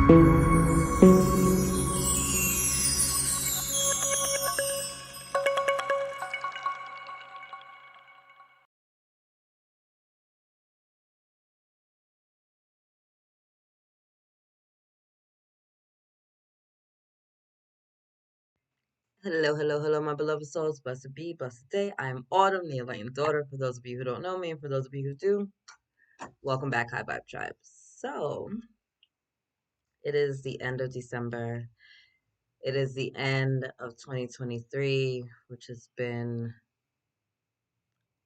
Hello, hello, hello, my beloved souls. Blessed be, blessed day. I am Autumn, the Enlightened daughter. For those of you who don't know me, and for those of you who do, welcome back, High Vibe Tribe. So, it is the end of December. It is the end of 2023, which has been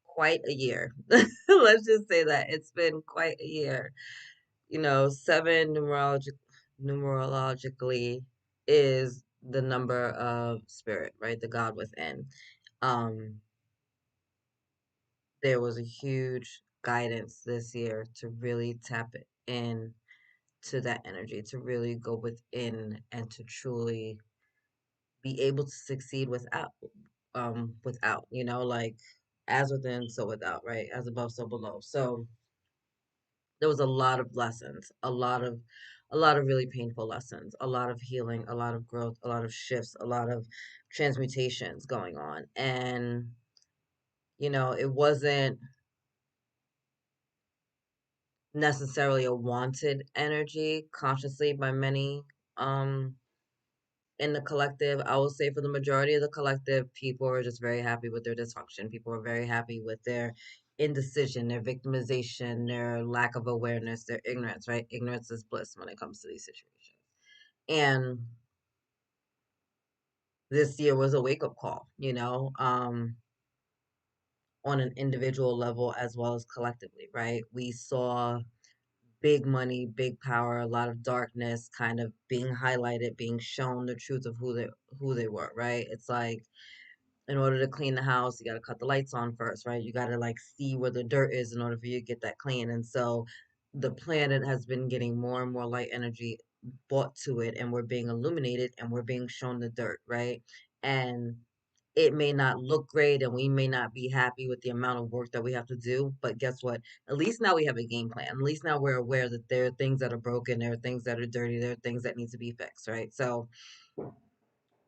quite a year. Let's just say that it's been quite a year. You know, seven numerologically is the number of spirit, right? The God within. Um, there was a huge guidance this year to really tap in to that energy, to really go within and to truly be able to succeed without, like as within, so without, right? As above, so below. So there was a lot of lessons, a lot of really painful lessons, a lot of healing, a lot of growth, a lot of shifts, a lot of transmutations going on. And, it wasn't necessarily a wanted energy consciously by many um in the collective. I will say for the majority of the collective, people are just very happy with their dysfunction. People are very happy with their indecision, their victimization, their lack of awareness, their ignorance, right? Ignorance is bliss when it comes to these situations. And this year was a wake up call, on an individual level as well as collectively, right? We saw big money, big power, a lot of darkness kind of being highlighted, being shown the truth of who they were, right? It's like in order to clean the house, you got to cut the lights on first, right? You got to like see where the dirt is in order for you to get that clean. And so the planet has been getting more and more light energy brought to it, and we're being illuminated and we're being shown the dirt, right? And it may not look great and we may not be happy with the amount of work that we have to do, but guess what? At least now we have a game plan. At least now we're aware that there are things that are broken, there are things that are dirty, there are things that need to be fixed, right? So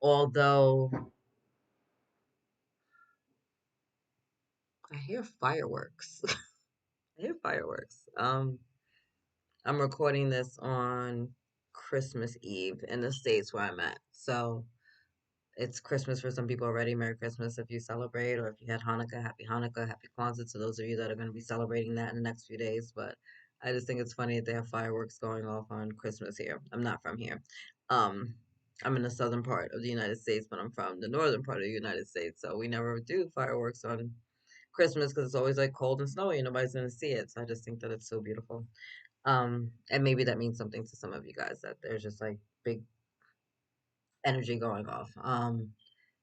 although I hear fireworks. I hear fireworks. I'm recording this on Christmas Eve in the States where I'm at. So it's Christmas for some people already. Merry Christmas if you celebrate, or if you had Happy Hanukkah, Happy Kwanzaa to those of you that are going to be celebrating that in the next few days. But I just think it's funny that they have fireworks going off on Christmas here. I'm not from here. Um, I'm in the southern part of the United States, but I'm from the northern part of the United States. So we never do fireworks on Christmas because it's always like cold and snowy and nobody's going to see it. So I just think that it's so beautiful. And maybe that means something to some of you guys that there's just like big energy going off.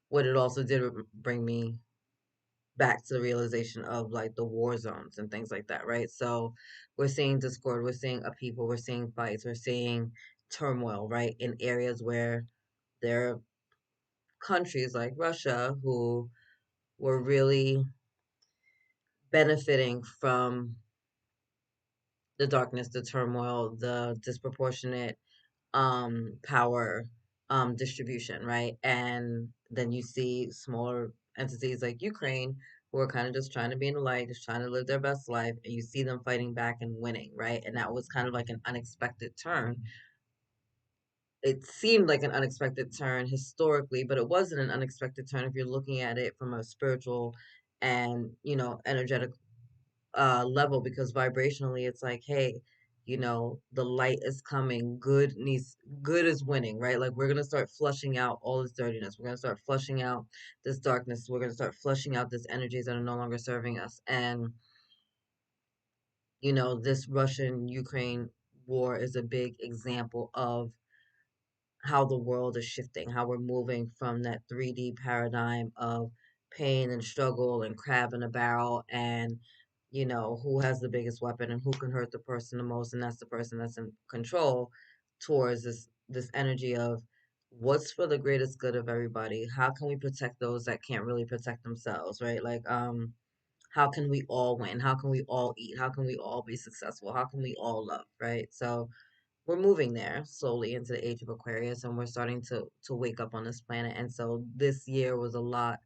What it also did bring me back to the realization of like the war zones and things like that, right? So we're seeing discord, we're seeing upheaval, we're seeing fights, we're seeing turmoil, right? In areas where there are countries like Russia who were really benefiting from the darkness, the turmoil, the disproportionate power distribution, right? And then you see smaller entities like Ukraine who are kind of just trying to be in the light, just trying to live their best life, and you see them fighting back and winning, right? And that was kind of like an unexpected turn. It seemed like an unexpected turn historically, but it wasn't an unexpected turn if you're looking at it from a spiritual and, energetic level, because vibrationally it's like, hey, the light is coming, good is winning, right? Like we're gonna start flushing out all this dirtiness, we're gonna start flushing out this darkness, we're gonna start flushing out these energies that are no longer serving us. And this Russian Ukraine war is a big example of how the world is shifting, how we're moving from that 3D paradigm of pain and struggle and crab in a barrel and who has the biggest weapon and who can hurt the person the most, and that's the person that's in control, towards this energy of what's for the greatest good of everybody. How can we protect those that can't really protect themselves, right? Like how can we all win? How can we all eat? How can we all be successful? How can we all love, right? So we're moving there slowly into the age of Aquarius, and we're starting to wake up on this planet. And so this year was a lot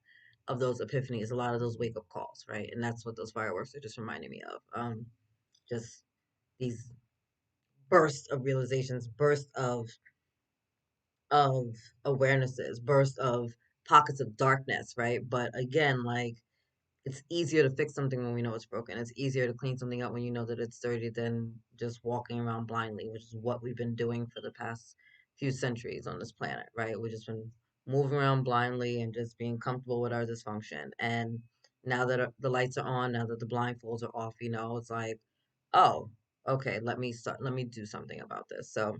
of those epiphanies, a lot of those wake up calls, right? And that's what those fireworks are just reminding me of. Just these bursts of realizations, bursts of awarenesses, bursts of pockets of darkness, right? But again, like, it's easier to fix something when we know it's broken. It's easier to clean something up when you know that it's dirty than just walking around blindly, which is what we've been doing for the past few centuries on this planet, right? We've just been moving around blindly and just being comfortable with our dysfunction. And now that the lights are on, now that the blindfolds are off, it's like, oh, okay, let me do something about this. So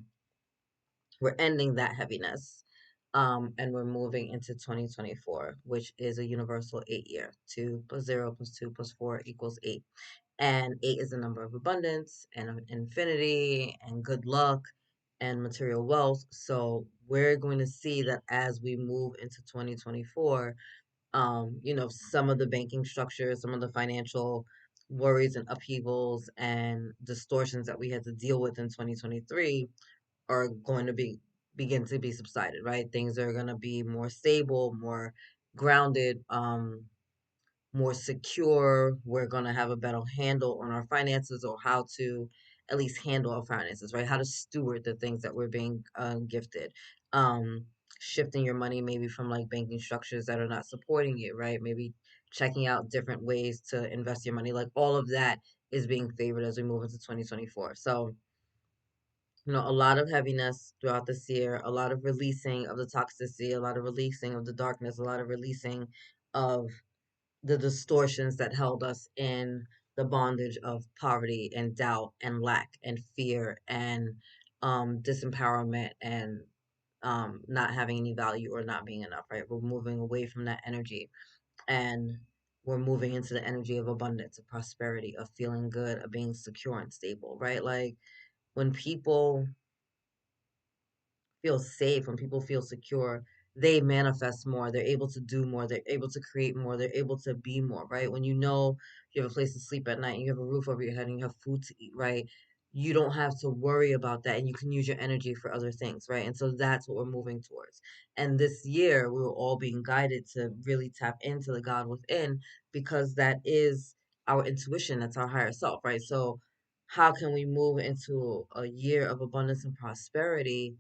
we're ending that heaviness. And we're moving into 2024, which is a universal 8 year. 2 plus 0 plus 2 plus 4 equals 8. And 8 is the number of abundance and of infinity and good luck and material wealth. So we're going to see that as we move into 2024, some of the banking structures, some of the financial worries and upheavals and distortions that we had to deal with in 2023 are going to begin to be subsided, right? Things are going to be more stable, more grounded, more secure. We're going to have a better handle on our finances, or how to at least handle our finances, right? How to steward the things that we're being gifted. Um, Shifting your money maybe from like banking structures that are not supporting you, right? Maybe checking out different ways to invest your money. Like, all of that is being favored as we move into 2024. So, a lot of heaviness throughout this year, a lot of releasing of the toxicity, a lot of releasing of the darkness, a lot of releasing of the distortions that held us in the bondage of poverty and doubt and lack and fear and disempowerment and not having any value or not being enough, right? We're moving away from that energy, and we're moving into the energy of abundance, of prosperity, of feeling good, of being secure and stable, right? Like, when people feel safe, when people feel secure, they manifest more. They're able to do more. They're able to create more. They're able to be more, right? When you know you have a place to sleep at night, and you have a roof over your head, and you have food to eat, right? You don't have to worry about that, and you can use your energy for other things, right? And so that's what we're moving towards. And this year, we were all being guided to really tap into the God within, because that is our intuition. That's our higher self, right? So, how can we move into a year of abundance and prosperity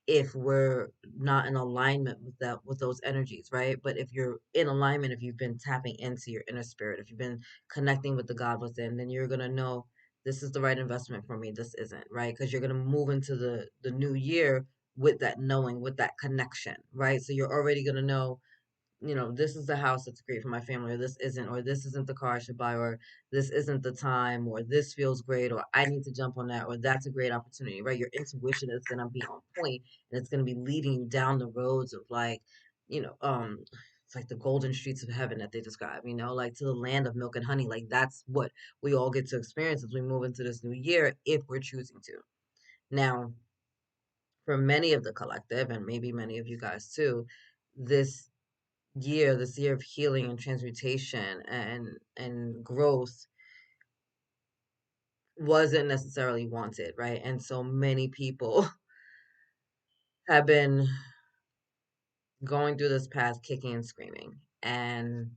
if we're not in alignment with that, with those energies, right? But if you're in alignment, if you've been tapping into your inner spirit, if you've been connecting with the God within, then you're gonna know this is the right investment for me, this isn't, right? Because you're gonna move into the new year with that knowing, with that connection, right? So you're already gonna know, this is the house that's great for my family, or this isn't, or this isn't the car I should buy, or this isn't the time, or this feels great, or I need to jump on that, or that's a great opportunity, right? Your intuition is going to be on point, and it's going to be leading you down the roads of, like, it's like the golden streets of heaven that they describe, like to the land of milk and honey. Like, that's what we all get to experience as we move into this new year, if we're choosing to. Now, for many of the collective, and maybe many of you guys too, this this year of healing and transmutation and growth wasn't necessarily wanted, right? And so many people have been going through this path kicking and screaming, and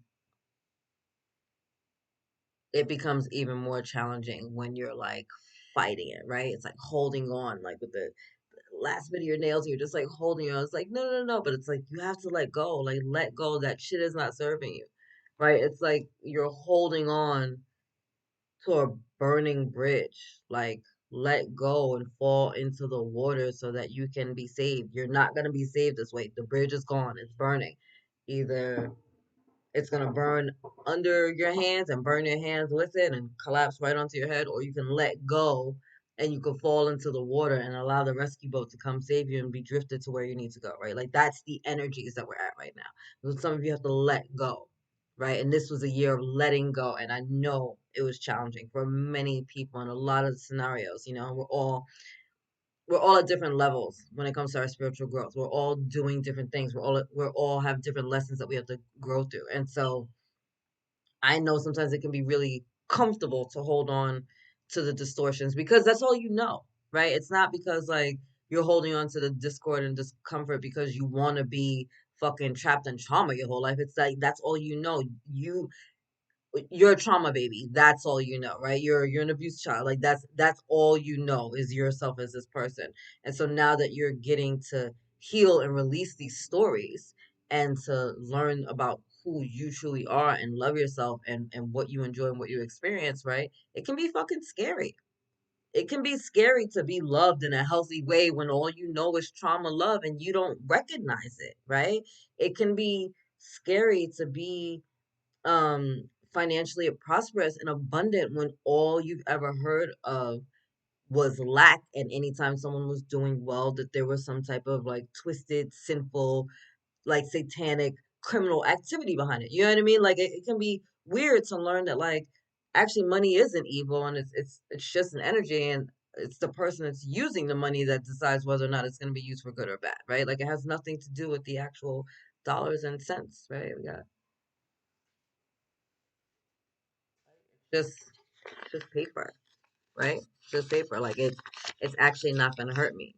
it becomes even more challenging when you're like fighting it, right? It's like holding on, like with the last bit of your nails, you're just like holding on. It's like, no, no, no, but it's like you have to let go, like let go. That shit is not serving you, right? It's like you're holding on to a burning bridge. Like, let go and fall into the water so that you can be saved. You're not going to be saved this way. The bridge is gone, it's burning. Either it's going to burn under your hands and burn your hands with it and collapse right onto your head, or you can let go and you can fall into the water and allow the rescue boat to come save you and be drifted to where you need to go, right? Like, that's the energies that we're at right now. So some of you have to let go, right? And this was a year of letting go, and I know it was challenging for many people in a lot of scenarios. We're all at different levels when it comes to our spiritual growth. We're all doing different things. We're all have different lessons that we have to grow through. And so I know sometimes it can be really comfortable to hold on to the distortions because that's all you know. right? It's not because like you're holding on to the discord and discomfort because you want to be fucking trapped in trauma your whole life. It's like that's all you know. You're a trauma baby. That's all you know, right? You're an abused child. Like that's all you know is yourself as this person. And so now that you're getting to heal and release these stories and to learn about who you truly are and love yourself and what you enjoy and what you experience, right? It can be fucking scary. It can be scary to be loved in a healthy way when all you know is trauma love and you don't recognize it, right? It can be scary to be financially prosperous and abundant when all you've ever heard of was lack, and anytime someone was doing well that there was some type of like twisted sinful like satanic criminal activity behind it. You know what I mean? Like it can be weird to learn that like actually money isn't evil and it's just an energy, and it's the person that's using the money that decides whether or not it's going to be used for good or bad, right? Like it has nothing to do with the actual dollars and cents, right? We got just just paper, right? Just paper. Like it's actually not going to hurt me.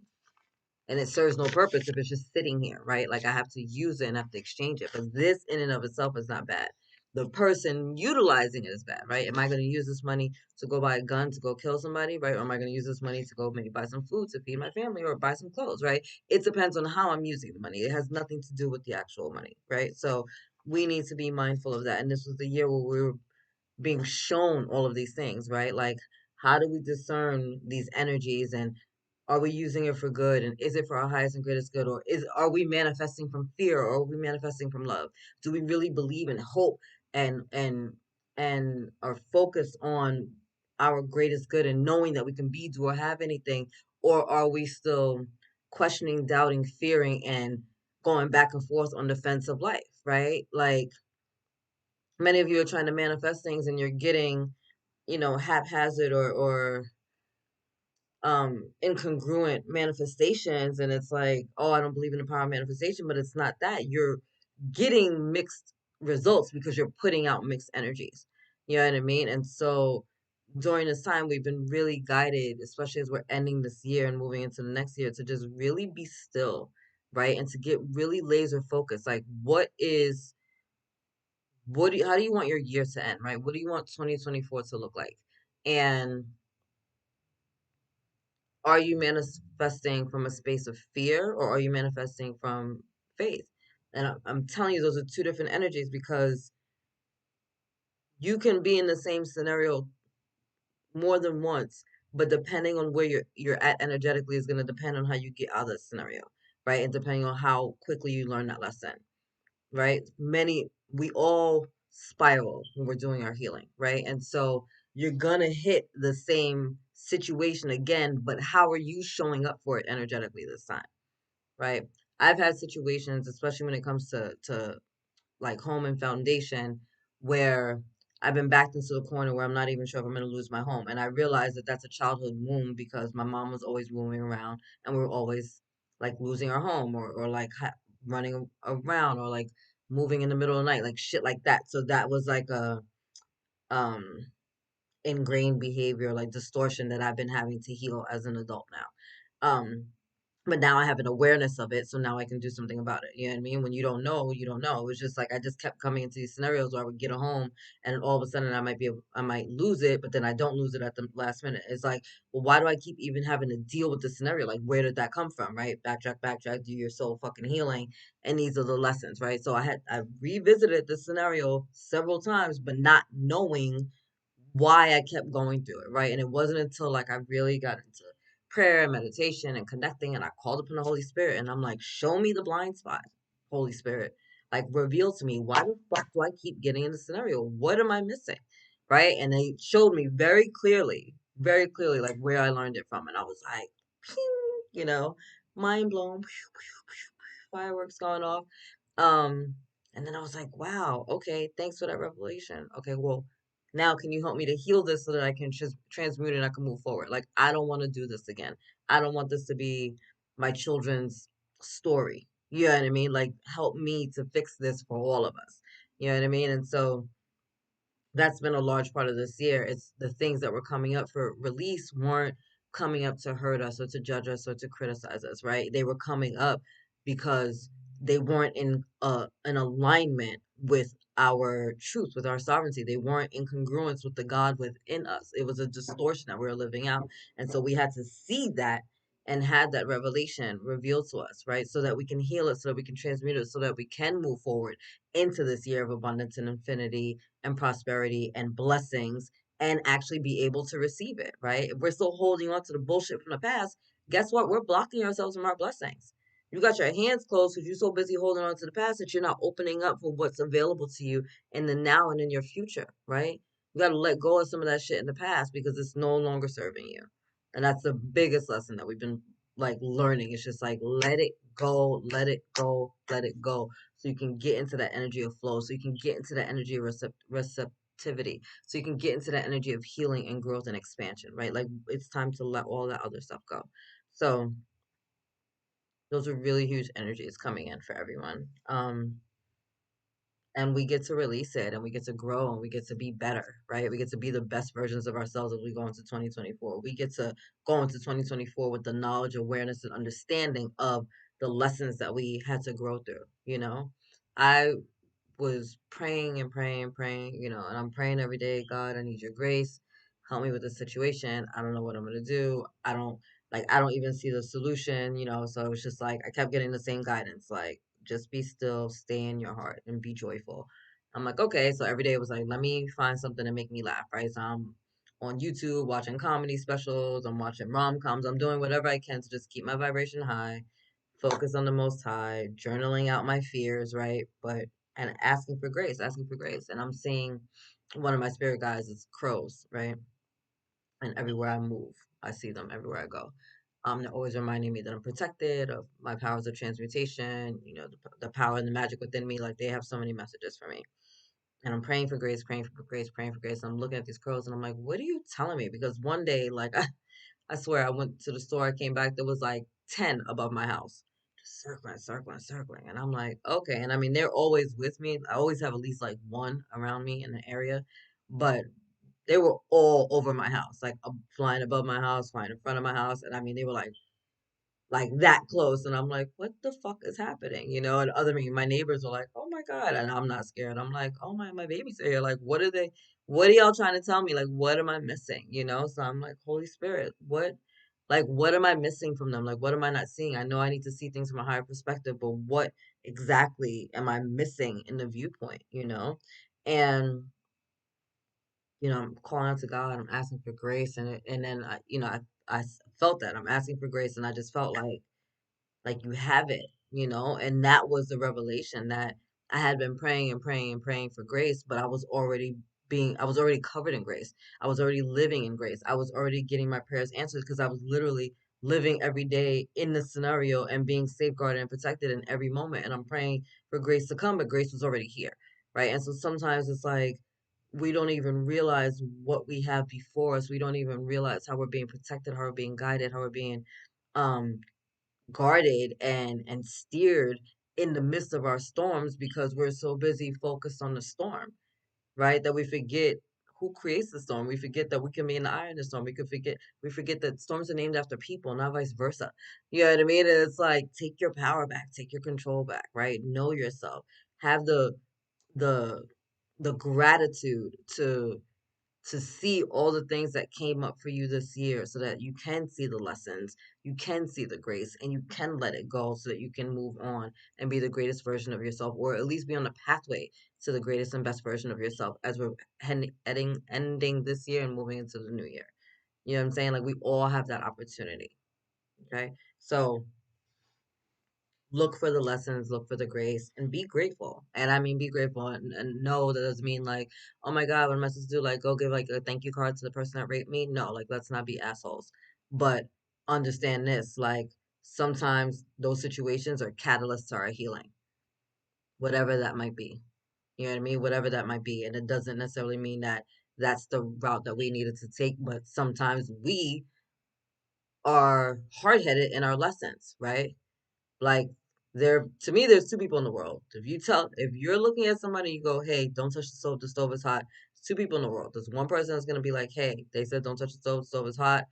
And it serves no purpose if it's just sitting here, right? Like I have to use it and have to exchange it. But this in and of itself is not bad. The person utilizing it is bad, right? Am I going to use this money to go buy a gun to go kill somebody, right? Or am I going to use this money to go maybe buy some food to feed my family or buy some clothes, right? It depends on how I'm using the money. It has nothing to do with the actual money, right? So we need to be mindful of that. And this was the year where we were being shown all of these things, right? Like, how do we discern these energies and are we using it for good and is it for our highest and greatest good, or is are we manifesting from fear or are we manifesting from love? Do we really believe and hope and are focused on our greatest good and knowing that we can be, do, or have anything, or are we still questioning, doubting, fearing, and going back and forth on the fence of life, right? Like many of you are trying to manifest things and you're getting, haphazard or incongruent manifestations, and it's like, oh, I don't believe in the power of manifestation, but it's not that. You're getting mixed results because you're putting out mixed energies. You know what I mean? And so during this time we've been really guided, especially as we're ending this year and moving into the next year, to just really be still, right? And to get really laser focused. Like how do you want your year to end, right? What do you want 2024 to look like? And are you manifesting from a space of fear or are you manifesting from faith? And I'm telling you, those are two different energies because you can be in the same scenario more than once, but depending on where you're at energetically is going to depend on how you get out of the scenario, right? And depending on how quickly you learn that lesson, right? We all spiral when we're doing our healing, right? And so you're gonna hit the same situation again, but how are you showing up for it energetically this time, right? I've had situations, especially when it comes to like home and foundation, where I've been backed into the corner where I'm not even sure if I'm going to lose my home. And I realized that that's a childhood wound because my mom was always moving around and we were always like losing our home or like running around or like moving in the middle of the night, like shit like that. So that was like a um ingrained behavior, like distortion that I've been having to heal as an adult now. But now I have an awareness of it, so now I can do something about it. You know what I mean? When you don't know, you don't know. It was just like I just kept coming into these scenarios where I would get a home, and then all of a sudden I might lose it, but then I don't lose it at the last minute. It's like, well, why do I keep even having to deal with the scenario? Like, where did that come from? Right? Backtrack, backtrack. Do your soul fucking healing, and these are the lessons, right? So I revisited the scenario several times, but not knowing why I kept going through it, right? And it wasn't until like I really got into prayer and meditation and connecting and I called upon the Holy Spirit and I'm like, show me the blind spot, Holy Spirit. Like reveal to me why the fuck do I keep getting in the scenario? What am I missing? Right? And they showed me very clearly like where I learned it from. And I was like, pew, mind blown, fireworks going off. Um, and then I was like, wow, okay, thanks for that revelation. Okay, well, now can you help me to heal this so that I can just transmute it and I can move forward? Like, I don't want to do this again. I don't want this to be my children's story. You know what I mean? Like, help me to fix this for all of us. You know what I mean? And so that's been a large part of this year. It's the things that were coming up for release weren't coming up to hurt us or to judge us or to criticize us, right? They were coming up because they weren't in an alignment with our truth, with our sovereignty. They weren't in congruence with the God within us. It was a distortion that we were living out. And so we had to see that and had that revelation revealed to us, right? So that we can heal it, so that we can transmute it, so that we can move forward into this year of abundance and infinity and prosperity and blessings and actually be able to receive it, right? If we're still holding on to the bullshit from the past, guess what? We're blocking ourselves from our blessings. You got your hands closed because you're so busy holding on to the past that you're not opening up for what's available to you in the now and in your future, right? You got to let go of some of that shit in the past because it's no longer serving you. And that's the biggest lesson that we've been like learning. It's just like let it go, let it go, let it go. So you can get into that energy of flow. So you can get into that energy of receptivity. So you can get into that energy of healing and growth and expansion, right? Like it's time to let all that other stuff go. So those are really huge energies coming in for everyone. And we get to release it and we get to grow and we get to be better, right? We get to be the best versions of ourselves as we go into 2024. We get to go into 2024 with the knowledge, awareness, and understanding of the lessons that we had to grow through, you know? I was praying and praying and praying, and I'm praying every day, God, I need your grace. Help me with this situation. I don't know what I'm gonna do. I don't even see the solution. So it's just like I kept getting the same guidance, like just be still, stay in your heart and be joyful. I'm like, okay, so every day it was like, let me find something to make me laugh, right? So I'm on YouTube watching comedy specials, I'm watching rom-coms, I'm doing whatever I can to just keep my vibration high, focus on the most high, journaling out my fears, right? But and asking for grace, asking for grace. And I'm seeing one of my spirit guides is crows, right? And everywhere I move, I see them everywhere I go. They're always reminding me that I'm protected of my powers of transmutation, the power and the magic within me. Like they have so many messages for me. And I'm praying for grace, praying for grace, praying for grace. And I'm looking at these crows and I'm like, what are you telling me? Because one day, like I swear I went to the store, I came back, there was like 10 above my house. Just circling, circling, circling. And I'm like, okay. And I mean, they're always with me. I always have at least like one around me in the area. But they were all over my house, like flying above my house, flying in front of my house. And I mean, they were like that close. And I'm like, what the fuck is happening? And my neighbors were like, oh my God. And I'm not scared. I'm like, oh my babies are here. Like, what are y'all trying to tell me? Like, what am I missing? So I'm like, Holy Spirit, what am I missing from them? Like, what am I not seeing? I know I need to see things from a higher perspective, but what exactly am I missing in the viewpoint? And I'm calling out to God, I'm asking for grace, and then I felt that I'm asking for grace, and I just felt like you have it. And that was the revelation that I had been praying and praying and praying for grace, but I was already covered in grace. I was already living in grace. I was already getting my prayers answered because I was literally living every day in the scenario and being safeguarded and protected in every moment. And I'm praying for grace to come, but grace was already here, right? And so sometimes it's like we don't even realize what we have before us. We don't even realize how we're being protected, how we're being guided, how we're being um guarded and steered in the midst of our storms because we're so busy focused on the storm, right? That we forget who creates the storm. We forget that we can be in the eye of the storm. We forget that storms are named after people, not vice versa. You know what I mean? And it's like take your power back, take your control back, right? Know yourself. Have the the gratitude to see all the things that came up for you this year so that you can see the lessons, you can see the grace, and you can let it go so that you can move on and be the greatest version of yourself, or at least be on the pathway to the greatest and best version of yourself as we're ending this year and moving into the new year. You know what I'm saying? Like we all have that opportunity. Okay. So look for the lessons, look for the grace, and be grateful. And I mean, be grateful and no, that doesn't mean like, oh my God, what am I supposed to do? Like, go give like a thank you card to the person that raped me? No, like, let's not be assholes. But understand this, like, sometimes those situations are catalysts to our healing, whatever that might be. You know what I mean? Whatever that might be. And it doesn't necessarily mean that that's the route that we needed to take, but sometimes we are hard headed in our lessons, right? Like to me, there's two people in the world. If you're looking at somebody, you go, hey, don't touch the stove is hot. There's two people in the world. There's one person that's gonna be like, hey, they said don't touch the stove is hot.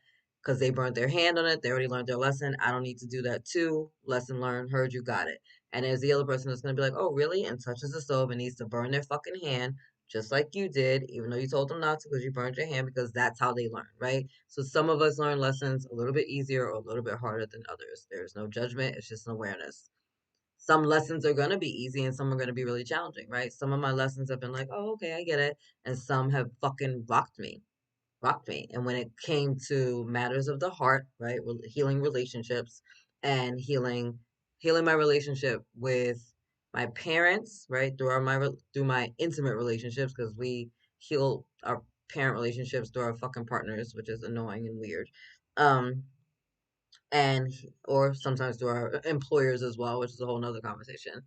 because they burnt their hand on it. They already learned their lesson. I don't need to do that too. Lesson learned, heard you, got it. And there's the other person that's going to be like, oh, really? And touches the stove and needs to burn their fucking hand just like you did, even though you told them not to because you burned your hand because that's how they learn, right? So some of us learn lessons a little bit easier or a little bit harder than others. There's no judgment. It's just an awareness. Some lessons are going to be easy and some are going to be really challenging, right? Some of my lessons have been like, oh, okay, I get it. And some have fucking rocked me. And when it came to matters of the heart, right, healing relationships and healing my relationship with my parents, right, through my intimate relationships, because we heal our parent relationships through our fucking partners, which is annoying and weird. Um, and or sometimes through our employers as well, which is a whole nother conversation.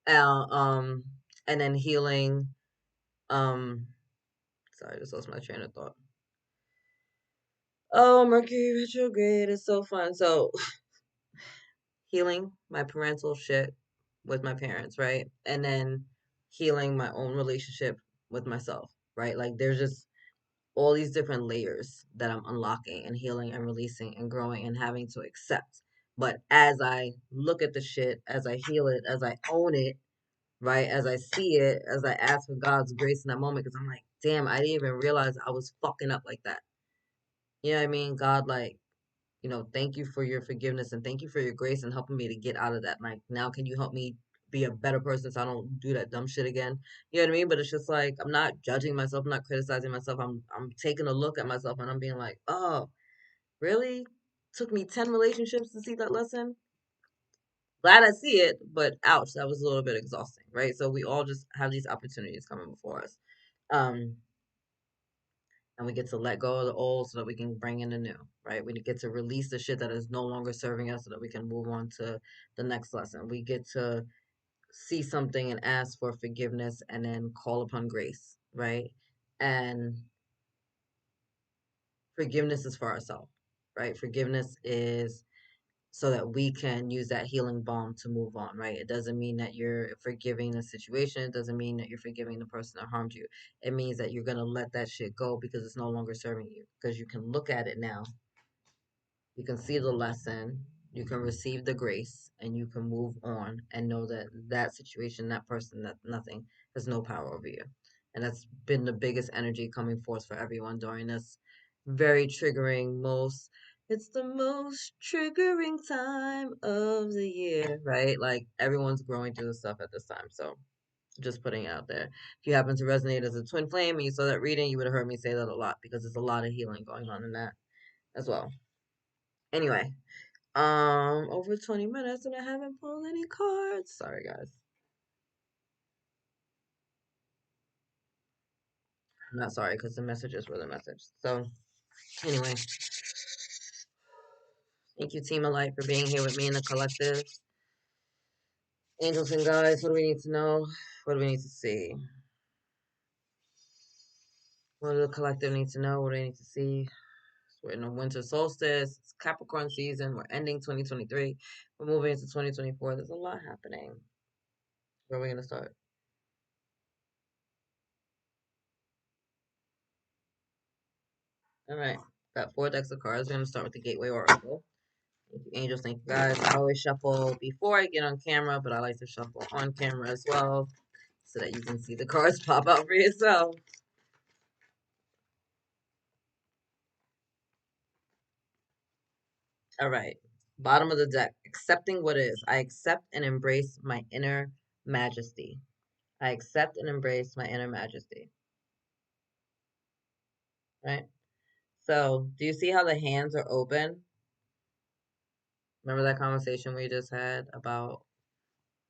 Uh, um, and then healing. Um, sorry, I just lost my train of thought. Oh, Mercury retrograde is so fun. So, healing my parental shit with my parents, right? And then healing my own relationship with myself, right? Like, there's just all these different layers that I'm unlocking and healing and releasing and growing and having to accept. But as I look at the shit, as I heal it, as I own it, right? As I see it, as I ask for God's grace in that moment, because I'm like, damn, I didn't even realize I was fucking up like that. You know what I mean? God, like, thank you for your forgiveness and thank you for your grace and helping me to get out of that. Like, now can you help me be a better person so I don't do that dumb shit again? You know what I mean? But it's just like I'm not judging myself, I'm not criticizing myself. I'm taking a look at myself and I'm being like, oh, really? Took me 10 relationships to see that lesson. Glad I see it, but ouch, that was a little bit exhausting, right? So we all just have these opportunities coming before us. Um, and we get to let go of the old so that we can bring in the new, right? We get to release the shit that is no longer serving us so that we can move on to the next lesson. We get to see something and ask for forgiveness and then call upon grace, right? And forgiveness is for ourselves, right? Forgiveness is so that we can use that healing balm to move on, right? It doesn't mean that you're forgiving the situation. It doesn't mean that you're forgiving the person that harmed you. It means that you're going to let that shit go because it's no longer serving you. Because you can look at it now, you can see the lesson, you can receive the grace, and you can move on and know that that situation, that person, that nothing has no power over you. And that's been the biggest energy coming forth for everyone during this very triggering, it's the most triggering time of the year, right? Like everyone's growing through the stuff at this time. So just putting it out there. If you happen to resonate as a twin flame and you saw that reading, you would have heard me say that a lot because there's a lot of healing going on in that as well. Anyway, over 20 minutes and I haven't pulled any cards. Sorry, guys. I'm not sorry because the messages were the message. So, anyway, thank you, Team of Light, for being here with me in the collective. Angels and guides, what do we need to know? What do we need to see? What do the collective need to know? What do they need to see? We're in the winter solstice. It's Capricorn season. We're ending 2023. We're moving into 2024. There's a lot happening. Where are we going to start? All right. Got 4 decks of cards. We're going to start with the Gateway Oracle. Thank you, angels. Thank you, guys. I always shuffle before I get on camera, but I like to shuffle on camera as well so that you can see the cards pop out for yourself. All right. Bottom of the deck. Accepting what is. I accept and embrace my inner majesty. I accept and embrace my inner majesty. Right? So, do you see how the hands are open? Remember that conversation we just had about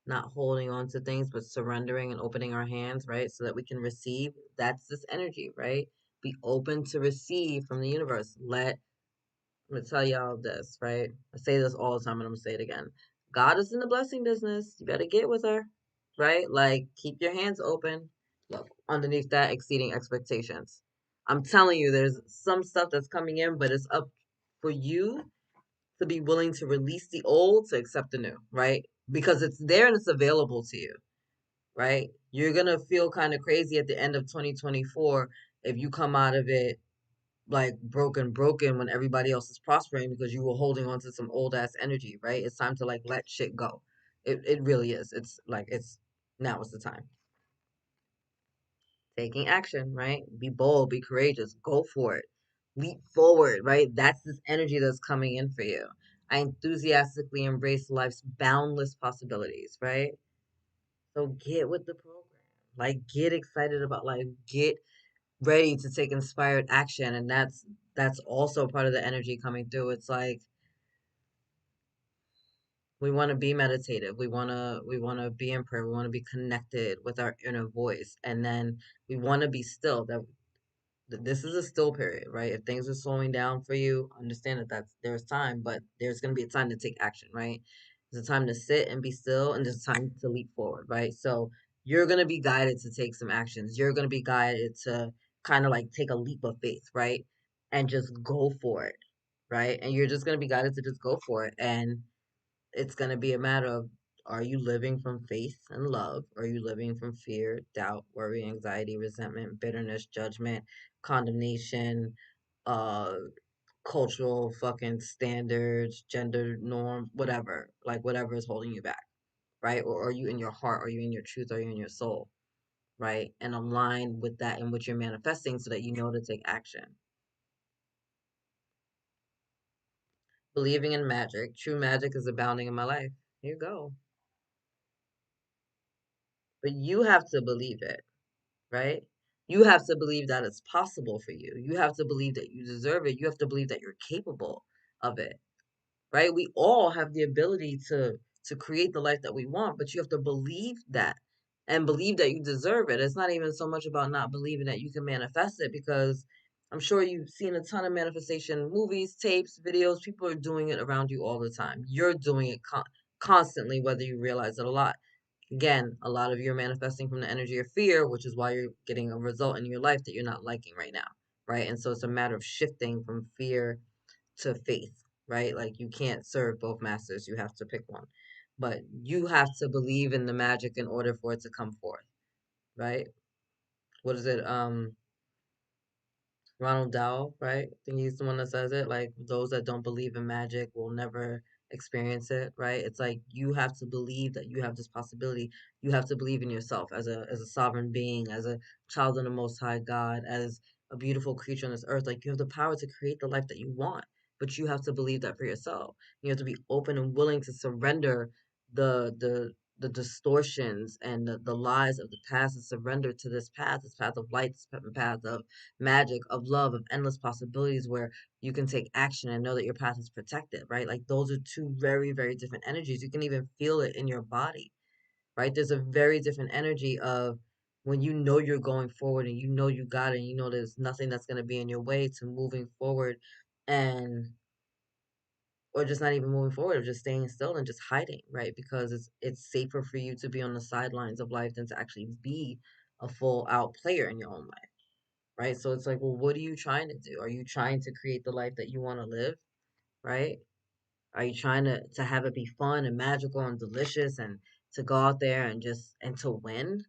not holding on to things, but surrendering and opening our hands, right? So that we can receive. That's this energy, right? Be open to receive from the universe. I'm going to tell y'all this, right? I say this all the time and I'm going to say it again. God is in the blessing business. You better get with her, right? Like, keep your hands open. Look, underneath that, exceeding expectations. I'm telling you, there's some stuff that's coming in, but it's up for you to be willing to release the old to accept the new, right? Because it's there and it's available to you, right? You're going to feel kind of crazy at the end of 2024 if you come out of it like broken when everybody else is prospering because you were holding on to some old ass energy, right? It's time to like let shit go. It really is. It's like it's now is the time. Taking action, right? Be bold, be courageous, go for it. Leap forward, right? That's this energy that's coming in for you. I enthusiastically embrace life's boundless possibilities, right? So get with the program. Like get excited about life. Get ready to take inspired action. And that's also part of the energy coming through. It's like we want to be meditative. We want to be in prayer. We want to be connected with our inner voice. And then we want to be still. This is a still period, right? If things are slowing down for you, understand that there's time, but there's going to be a time to take action, right? There's a time to sit and be still, and there's a time to leap forward, right? So you're going to be guided to take some actions. You're going to be guided to kind of like take a leap of faith, right? And just go for it, right? And you're just going to be guided to just go for it. And it's going to be a matter of, are you living from faith and love? Or are you living from fear, doubt, worry, anxiety, resentment, bitterness, judgment, condemnation, uh, cultural fucking standards, gender norm, whatever, like whatever is holding you back, right? Or are you in your heart? Are you in your truth? Are you in your soul, right? And align with that in which you're manifesting so that you know to take action. Believing in magic. True magic is abounding in my life. Here you go. But you have to believe it, right? You have to believe that it's possible for you. You have to believe that you deserve it. You have to believe that you're capable of it, right? We all have the ability to create the life that we want, but you have to believe that and believe that you deserve it. It's not even so much about not believing that you can manifest it because I'm sure you've seen a ton of manifestation movies, tapes, videos. People are doing it around you all the time. You're doing it constantly, whether you realize it or not. Again, a lot of you are manifesting from the energy of fear, which is why you're getting a result in your life that you're not liking right now, right? And so it's a matter of shifting from fear to faith, right? Like you can't serve both masters, you have to pick one. But you have to believe in the magic in order for it to come forth, right? What is it? Ronald Dow, right? I think he's the one that says it. Like those that don't believe in magic will never experience it, right? It's like you have to believe that you have this possibility. You have to believe in yourself as a sovereign being, as a child of the Most High God, as a beautiful creature on this earth. Like you have the power to create the life that you want, but you have to believe that for yourself. You have to be open and willing to surrender the the the distortions and the lies of the past and surrender to this path of light, this path of magic, of love, of endless possibilities where you can take action and know that your path is protected, right? Like those are two very, very different energies. You can even feel it in your body, right? There's a very different energy of when you know you're going forward and you know you got it and you know there's nothing that's going to be in your way to moving forward and or just not even moving forward or just staying still and just hiding, right? Because it's safer for you to be on the sidelines of life than to actually be a full out player in your own life, right? So it's like, well, what are you trying to do? Are you trying to create the life that you want to live, right? Are you trying to have it be fun and magical and delicious and to go out there and just and to win?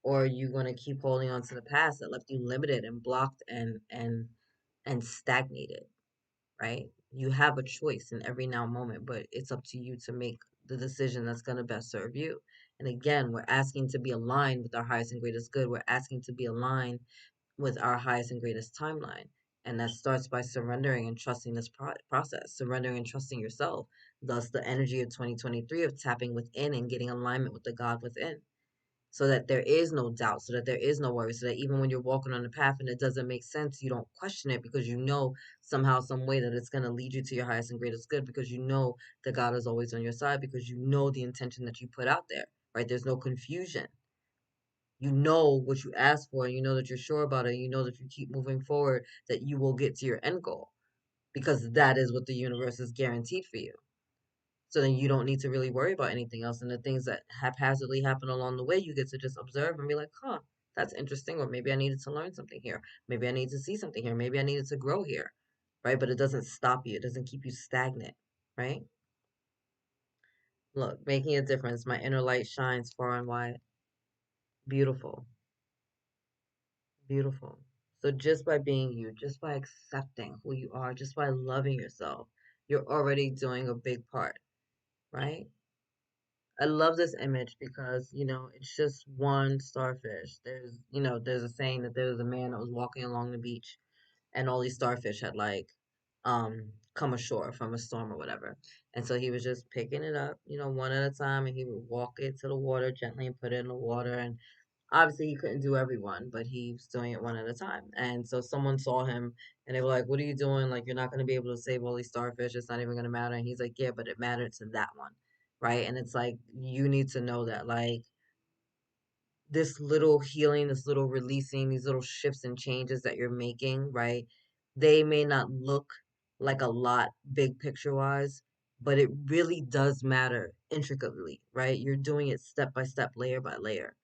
Or are you going to keep holding on to the past that left you limited and blocked and stagnated, right? You have a choice in every now moment, but it's up to you to make the decision that's going to best serve you. And again, we're asking to be aligned with our highest and greatest good. We're asking to be aligned with our highest and greatest timeline. And that starts by surrendering and trusting this process, surrendering and trusting yourself. Thus, the energy of 2023 of tapping within and getting alignment with the God within. So that there is no doubt, so that there is no worry, so that even when you're walking on the path and it doesn't make sense, you don't question it because you know somehow, some way that it's going to lead you to your highest and greatest good because you know that God is always on your side because you know the intention that you put out there, right? There's no confusion. You know what you ask for and you know that you're sure about it. And you know that if you keep moving forward, that you will get to your end goal because that is what the universe is guaranteed for you. So then you don't need to really worry about anything else. And the things that haphazardly happen along the way, you get to just observe and be like, huh, that's interesting. Or maybe I needed to learn something here. Maybe I need to see something here. Maybe I needed to grow here. Right. But it doesn't stop you. It doesn't keep you stagnant. Right. Look, making a difference. My inner light shines far and wide. Beautiful. Beautiful. So just by being you, just by accepting who you are, just by loving yourself, you're already doing a big part, right? I love this image because, it's just one starfish. There's a saying that there was a man that was walking along the beach and all these starfish had like come ashore from a storm or whatever. And so he was just picking it up, one at a time, and he would walk it to the water gently and put it in the water. And obviously he couldn't do every one, but he was doing it one at a time. And so someone saw him and they were like, "What are you doing? Like, you're not going to be able to save all these starfish. It's not even going to matter." And he's like, "Yeah, but it mattered to that one." Right. And it's like, you need to know that, like, this little healing, this little releasing, these little shifts and changes that you're making, right? They may not look like a lot big picture wise, but it really does matter intricately, right? You're doing it step by step, layer by layer.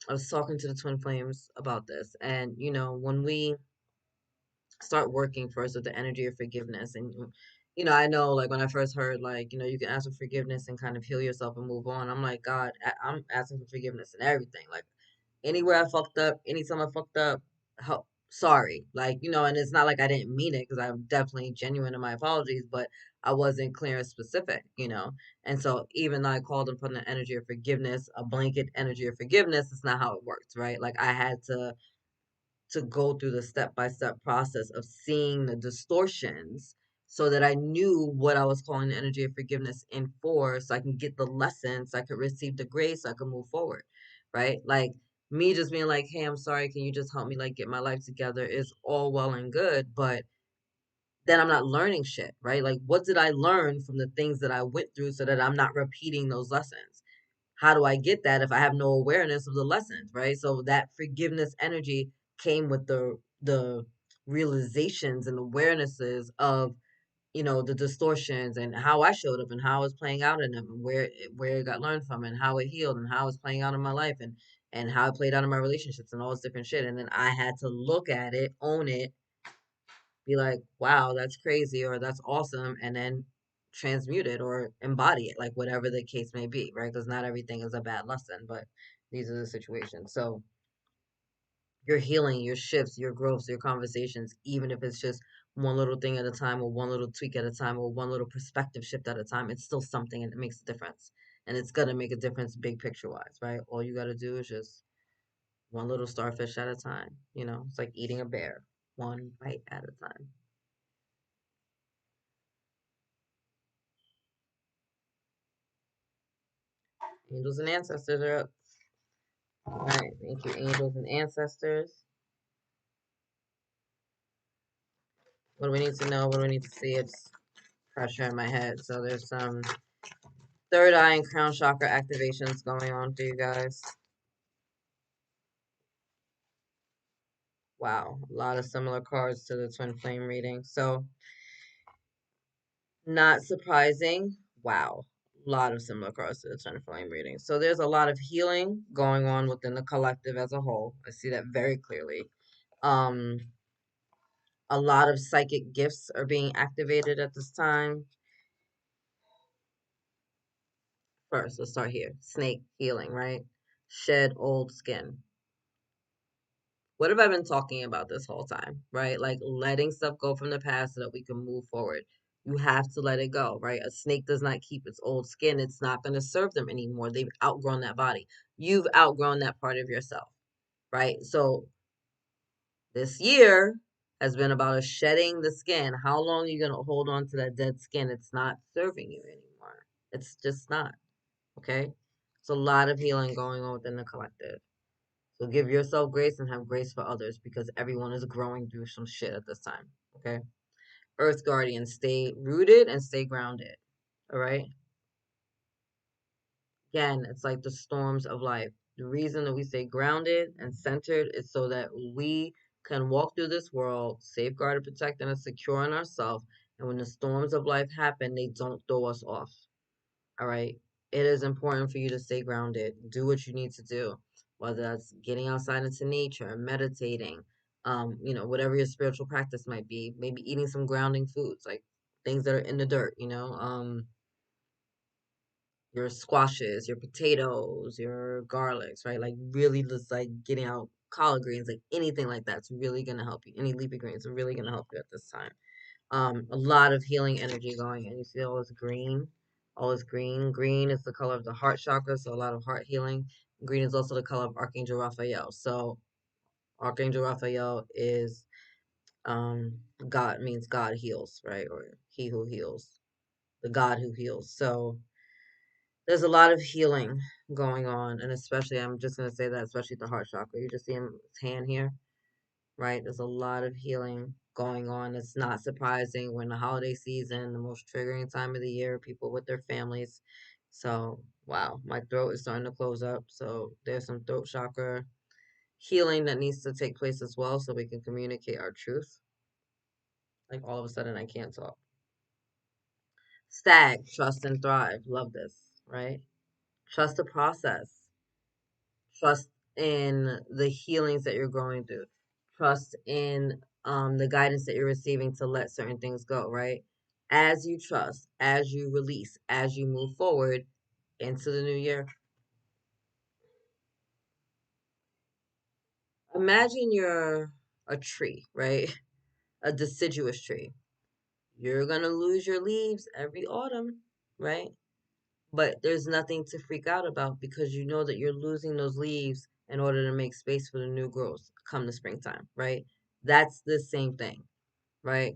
I was talking to the twin flames about this, and when we start working first with the energy of forgiveness, and I know, like, when I first heard, like, you can ask for forgiveness and kind of heal yourself and move on. I'm like, God, I'm asking for forgiveness and everything. Like, anywhere I fucked up, anytime I fucked up, sorry. Like, and it's not like I didn't mean it, because I'm definitely genuine in my apologies, but I wasn't clear and specific. And so even though I called and put an energy of forgiveness, a blanket energy of forgiveness, it's not how it works, right? Like, I had to go through the step-by-step process of seeing the distortions so that I knew what I was calling the energy of forgiveness in for, so I can get the lessons, so I could receive the grace, so I could move forward, right? Like, me just being like, "Hey, I'm sorry, can you just help me, like, get my life together," is all well and good, but then I'm not learning shit, right? Like, what did I learn from the things that I went through so that I'm not repeating those lessons? How do I get that if I have no awareness of the lessons, right? So that forgiveness energy came with the realizations and awarenesses of, the distortions and how I showed up and how it's playing out in them, and where it got learned from, and how it healed, and how it's playing out in my life, and how it played out in my relationships and all this different shit. And then I had to look at it, own it, be like, wow, that's crazy, or that's awesome, and then transmute it or embody it, like, whatever the case may be, right? Because not everything is a bad lesson, but these are the situations. So your healing, your shifts, your growths, your conversations, even if it's just one little thing at a time, or one little tweak at a time, or one little perspective shift at a time, it's still something, and it makes a difference. And it's gonna make a difference big picture wise, right? All you gotta do is just one little starfish at a time. It's like eating a bear, one bite at a time. Angels and ancestors are up. All right, thank you, angels and ancestors. What do we need to know? What do we need to see? It's pressure in my head. So there's some third eye and crown chakra activations going on for you guys. Wow, a lot of similar cards to the twin flame reading. So, not surprising. Wow, a lot of similar cards to the twin flame reading. So there's a lot of healing going on within the collective as a whole. I see that very clearly. Um, a lot of psychic gifts are being activated at this time. First, let's start here. Snake healing, right? Shed old skin. What have I been talking about this whole time, right? Like, letting stuff go from the past so that we can move forward. You have to let it go, right? A snake does not keep its old skin. It's not going to serve them anymore. They've outgrown that body. You've outgrown that part of yourself, right? So this year has been about us shedding the skin. How long are you going to hold on to that dead skin? It's not serving you anymore. It's just not, okay? It's a lot of healing going on within the collective. So give yourself grace and have grace for others, because everyone is growing through some shit at this time. Okay? Earth Guardian, stay rooted and stay grounded. All right? Again, it's like the storms of life. The reason that we stay grounded and centered is so that we can walk through this world, safeguarded, protected, and secure in ourselves. And when the storms of life happen, they don't throw us off. All right. It is important for you to stay grounded. Do what you need to do, whether that's getting outside into nature, meditating, whatever your spiritual practice might be. Maybe eating some grounding foods, like things that are in the dirt, your squashes, your potatoes, your garlics, right? Like, really just like getting out collard greens, like anything like that's really gonna help you. Any leafy greens are really gonna help you at this time. A lot of healing energy going, and you see all this green, all this green. Green is the color of the heart chakra, so a lot of heart healing. Green is also the color of Archangel Raphael. So Archangel Raphael is God, means God heals, right? Or he who heals, the God who heals. So there's a lot of healing going on, and especially I'm just gonna say that, especially the heart chakra. You just see his hand here, right? There's a lot of healing going on. It's not surprising when the holiday season, the most triggering time of the year, people with their families. So, wow, my throat is starting to close up. So, there's some throat chakra healing that needs to take place as well so we can communicate our truth. Like all of a sudden, I can't talk. Stag, trust and thrive. Love this, right? Trust the process. Trust in the healings that you're going through. Trust in the guidance that you're receiving to let certain things go, right? As you trust, as you release, as you move forward into the new year, imagine you're a tree, right? A deciduous tree. You're going to lose your leaves every autumn, right? But there's nothing to freak out about because you know that you're losing those leaves in order to make space for the new growth come the springtime, right? That's the same thing, right?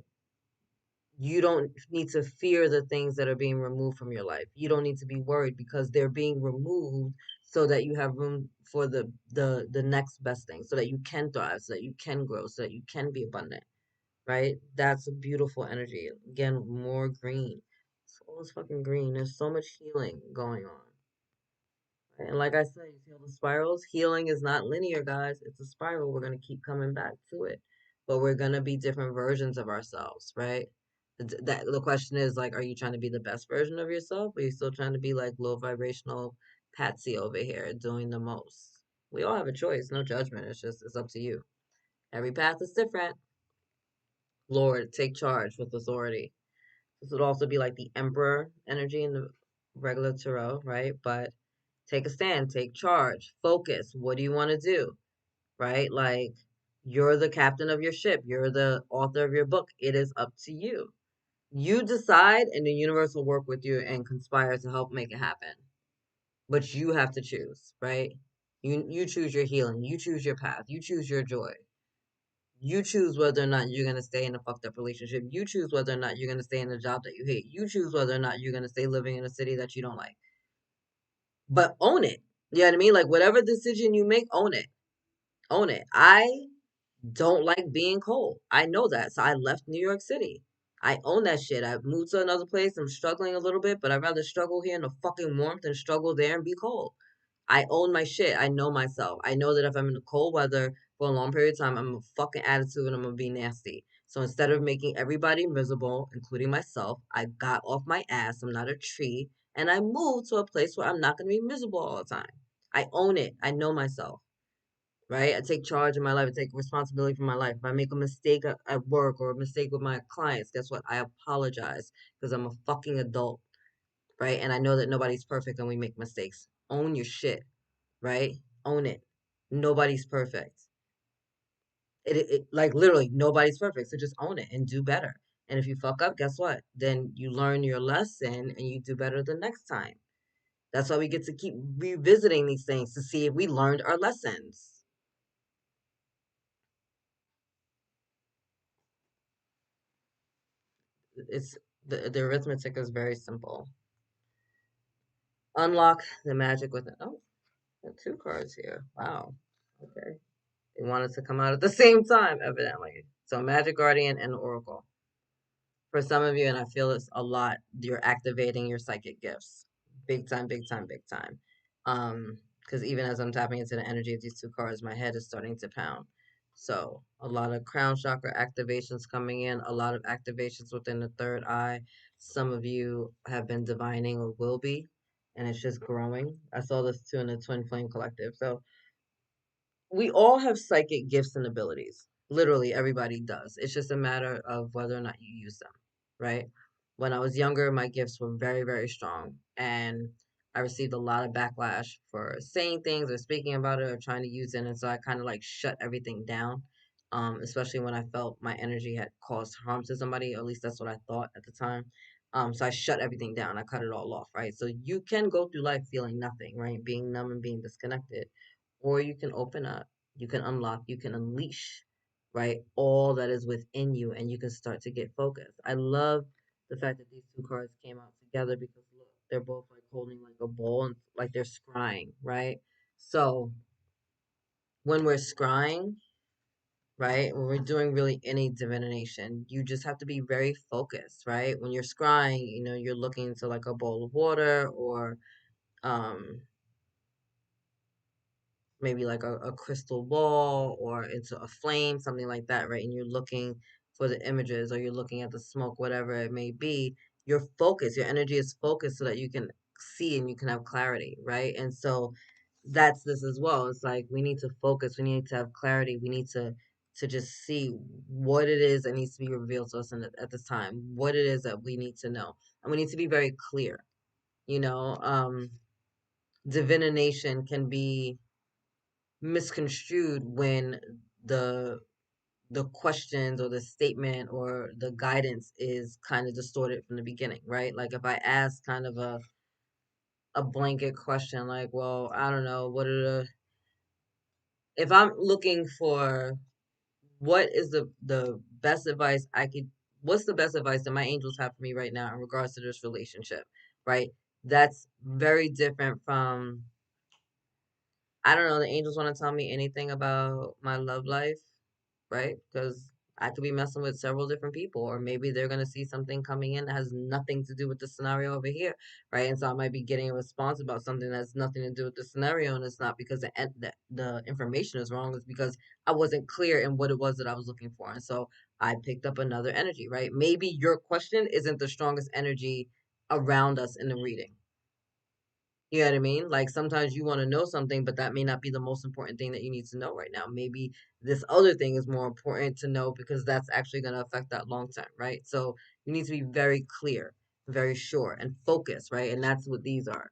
You don't need to fear the things that are being removed from your life. You don't need to be worried because they're being removed so that you have room for the next best thing, so that you can thrive, so that you can grow, so that you can be abundant, right? That's a beautiful energy. Again, more green. It's all this fucking green. There's so much healing going on. And like I said, you see all the spirals? Healing is not linear, guys. It's a spiral. We're going to keep coming back to it. But we're going to be different versions of ourselves, right? The question is like, are you trying to be the best version of yourself? Or are you still trying to be like low vibrational Patsy over here doing the most? We all have a choice, no judgment. It's up to you. Every path is different. Lord, take charge with authority. This would also be like the emperor energy in the regular tarot, right? But take a stand, take charge, focus. What do you want to do? Right? Like you're the captain of your ship, you're the author of your book. It is up to you. You decide, and the universe will work with you and conspire to help make it happen. But you have to choose, right? You choose your healing, you choose your path, you choose your joy. You choose whether or not you're gonna stay in a fucked up relationship. You choose whether or not you're gonna stay in a job that you hate. You choose whether or not you're gonna stay living in a city that you don't like. But own it. You know what I mean? Like whatever decision you make, own it. Own it. I don't like being cold. I know that. So I left New York City. I own that shit. I moved to another place. I'm struggling a little bit, but I'd rather struggle here in the fucking warmth than struggle there and be cold. I own my shit. I know myself. I know that if I'm in the cold weather for a long period of time, I'm a fucking attitude and I'm gonna be nasty. So instead of making everybody miserable, including myself, I got off my ass. I'm not a tree. And I moved to a place where I'm not gonna be miserable all the time. I own it. I know myself, right? I take charge of my life. I take responsibility for my life. If I make a mistake at work or a mistake with my clients, guess what? I apologize because I'm a fucking adult, right? And I know that nobody's perfect and we make mistakes. Own your shit, right? Own it. Nobody's perfect. Like literally nobody's perfect. So just own it and do better. And if you fuck up, guess what? Then you learn your lesson and you do better the next time. That's why we get to keep revisiting these things to see if we learned our lessons. It's the arithmetic is very simple. Unlock the magic within. Oh, there are two cards here. Wow. Okay. They wanted to come out at the same time, evidently. So Magic Guardian and Oracle. For some of you, and I feel it's a lot, you're activating your psychic gifts. Big time, big time, big time. Because even as I'm tapping into the energy of these two cards, my head is starting to pound. So a lot of crown chakra activations coming in, a lot of activations within the third eye. Some of you have been divining or will be, and it's just growing. I saw this too in the Twin Flame Collective. So we all have psychic gifts and abilities. Literally, everybody does. It's just a matter of whether or not you use them, right? When I was younger, my gifts were very, very strong. And I received a lot of backlash for saying things or speaking about it or trying to use it. And so I kind of like shut everything down, especially when I felt my energy had caused harm to somebody. Or at least that's what I thought at the time. So I shut everything down. I cut it all off, right? So you can go through life feeling nothing, right? Being numb and being disconnected. Or you can open up, you can unlock, you can unleash, right? All that is within you and you can start to get focused. I love the fact that these two cards came out together because look, they're both like holding like a bowl and like they're scrying, right? So when we're scrying, right, when we're doing really any divination, you just have to be very focused, right? When you're scrying, you're looking into like a bowl of water or um maybe like a crystal ball or into a flame, something like that, right? And you're looking for the images or you're looking at the smoke, whatever it may be. Your focus, your energy is focused so that you can see and you can have clarity, right? And so that's this as well. It's like we need to focus, we need to have clarity, we need to just see what it is that needs to be revealed to us at this time, what it is that we need to know. And we need to be very clear, you know. Divination can be misconstrued when the the questions or the statement or the guidance is kind of distorted from the beginning, right? Like if I ask kind of a blanket question like, well, I don't know, what are the if I'm looking for what is the best advice I could what's the best advice that my angels have for me right now in regards to this relationship, right? That's very different from I don't know, the angels want to tell me anything about my love life, right? Because I could be messing with several different people, or maybe they're going to see something coming in that has nothing to do with the scenario over here, right? And so I might be getting a response about something that has nothing to do with the scenario, and it's not because the information is wrong, it's because I wasn't clear in what it was that I was looking for. And so I picked up another energy, right? Maybe your question isn't the strongest energy around us in the reading. You know what I mean? Like sometimes you want to know something, but that may not be the most important thing that you need to know right now. Maybe this other thing is more important to know because that's actually going to affect that long term, right? So you need to be very clear, very sure, and focus, right? And that's what these are.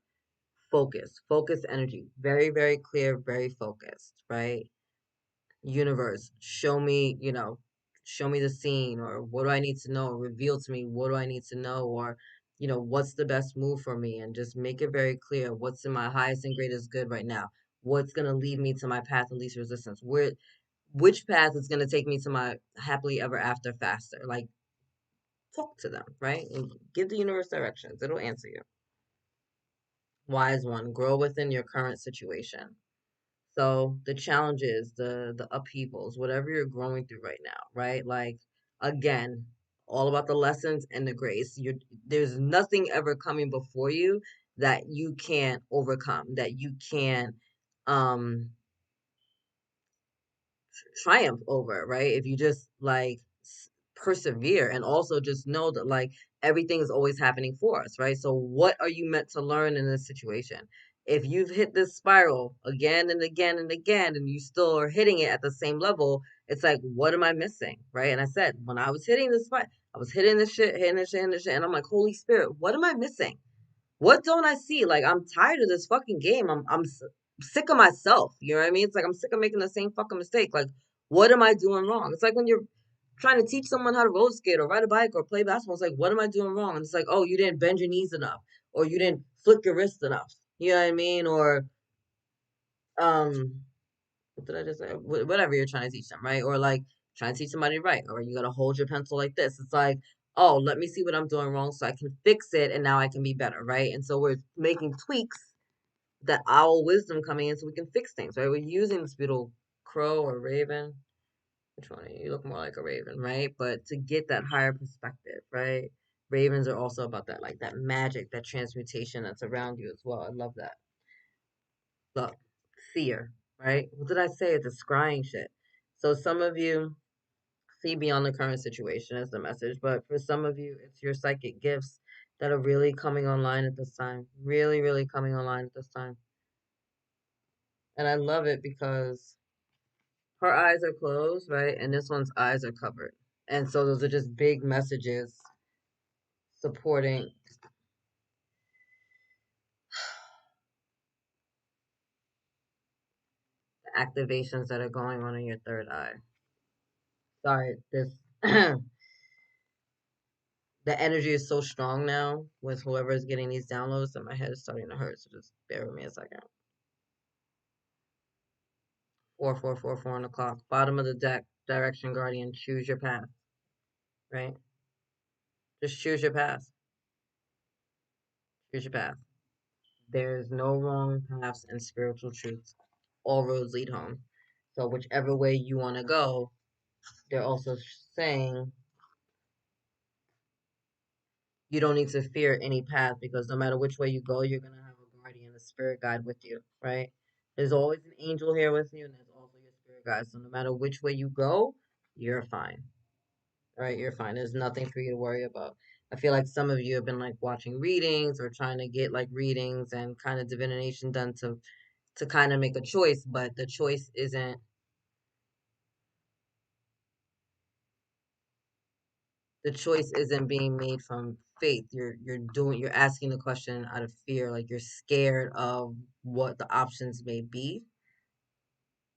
Focus energy. Very, very clear, very focused, right? Universe, show me the scene, or what do I need to know? Reveal to me what do I need to know, or what's the best move for me, and just make it very clear what's in my highest and greatest good right now. What's gonna lead me to my path of least resistance? Which path is gonna take me to my happily ever after faster? Like talk to them, right? And give the universe directions. It'll answer you. Wise one, grow within your current situation. So the challenges, the upheavals, whatever you're growing through right now, right? Like again, all about the lessons and the grace. There's nothing ever coming before you that you can't overcome, that you can't um triumph over, right? If you just like persevere and also just know that like everything is always happening for us, right? So what are you meant to learn in this situation? If you've hit this spiral again and again and again and you still are hitting it at the same level, it's like, what am I missing? Right? And I said, when I was hitting this spot, I was hitting this shit, hitting this shit, hitting this shit, and I'm like, Holy Spirit, what am I missing? What don't I see? Like I'm tired of this fucking game. Sick of myself. You know what I mean? It's like I'm sick of making the same fucking mistake. Like what am I doing wrong? It's like when you're trying to teach someone how to roller skate or ride a bike or play basketball. It's like what am I doing wrong? And it's like oh you didn't bend your knees enough or you didn't flick your wrist enough. You know what I mean? Or um what did I just say? Whatever you're trying to teach them, right? Or like trying to teach somebody to write, or you gotta hold your pencil like this. It's like, oh, let me see what I'm doing wrong so I can fix it and now I can be better, right? And so we're making tweaks that owl wisdom coming in so we can fix things, right? We're using this little crow or raven. Which one? You look more like a raven, right? But to get that higher perspective, right? Ravens are also about that, like that magic, that transmutation that's around you as well. I love that. Look, seer, right? What did I say? It's a scrying shit. So some of you see beyond the current situation as the message, but for some of you, it's your psychic gifts that are really coming online at this time. Really, really coming online at this time. And I love it because her eyes are closed, right? And this one's eyes are covered. And so those are just big messages supporting activations that are going on in your third eye. Sorry, this the energy is so strong now with whoever is getting these downloads that my head is starting to hurt. So just bear with me a second. 4444 on the clock. Bottom of the deck, direction guardian, choose your path. Right? Just choose your path. Choose your path. There's no wrong paths in spiritual truths. All roads lead home. So whichever way you want to go, they're also saying you don't need to fear any path because no matter which way you go, you're gonna have a guardian, a spirit guide with you, right? There's always an angel here with you, and there's also your spirit guide. So no matter which way you go, you're fine. Right? You're fine. There's nothing for you to worry about. I feel like some of you have been like watching readings or trying to get like readings and kind of divination done to kind of make a choice, but the choice isn't being made from faith. You're asking the question out of fear, like you're scared of what the options may be,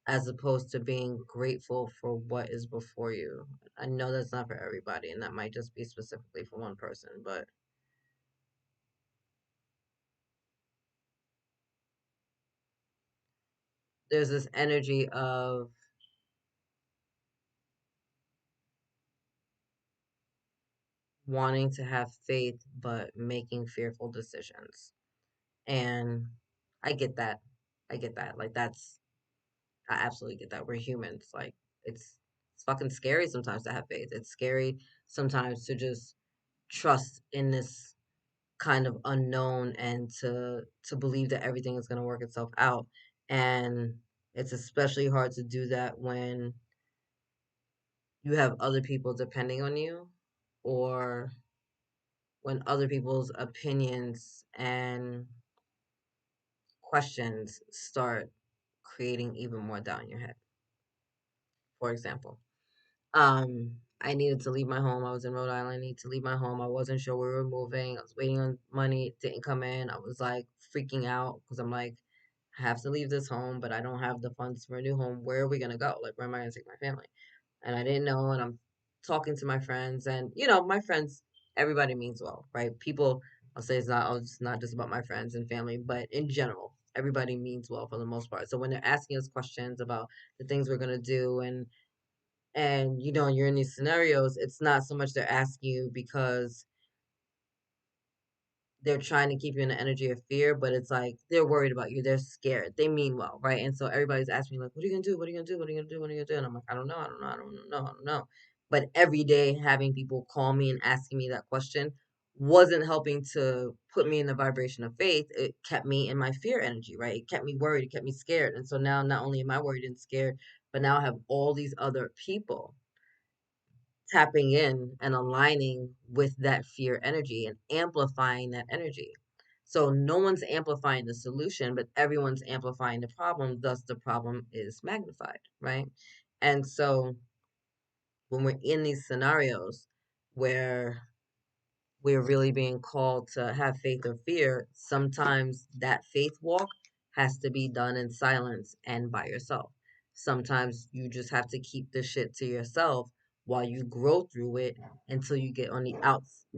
as opposed to being grateful for what is before you. I know that's not for everybody, and that might just be specifically for one person, but there's this energy of wanting to have faith but making fearful decisions. And I get that. I get that. Like I absolutely get that. We're humans. Like it's fucking scary sometimes to have faith. It's scary sometimes to just trust in this kind of unknown and to believe that everything is going to work itself out. And it's especially hard to do that when you have other people depending on you, or when other people's opinions and questions start creating even more doubt in your head. For example, I needed to leave my home. I was in Rhode Island. I needed to leave my home. I wasn't sure where we were moving. I was waiting on money. It didn't come in. I was like freaking out because I'm like, I have to leave this home, but I don't have the funds for a new home. Where are we gonna go? Like, where am I gonna take my family? And I didn't know. And I'm talking to my friends, and my friends, everybody means well, right? People, I'll say it's not just about my friends and family, but in general, everybody means well for the most part. So when they're asking us questions about the things we're gonna do, and you're in these scenarios, it's not so much they're asking you because they're trying to keep you in the energy of fear, but it's like they're worried about you. They're scared. They mean well, right? And so everybody's asking me like, "What are you gonna do? What are you gonna do? What are you gonna do? What are you gonna do?" And I'm like, "I don't know. I don't know. I don't know. I don't know." But every day having people call me and asking me that question wasn't helping to put me in the vibration of faith. It kept me in my fear energy, right? It kept me worried. It kept me scared. And so now not only am I worried and scared, but now I have all these other people tapping in and aligning with that fear energy and amplifying that energy. So no one's amplifying the solution, but everyone's amplifying the problem. Thus, the problem is magnified, right? And so when we're in these scenarios where we're really being called to have faith or fear, sometimes that faith walk has to be done in silence and by yourself. Sometimes you just have to keep the shit to yourself while you grow through it until you get on the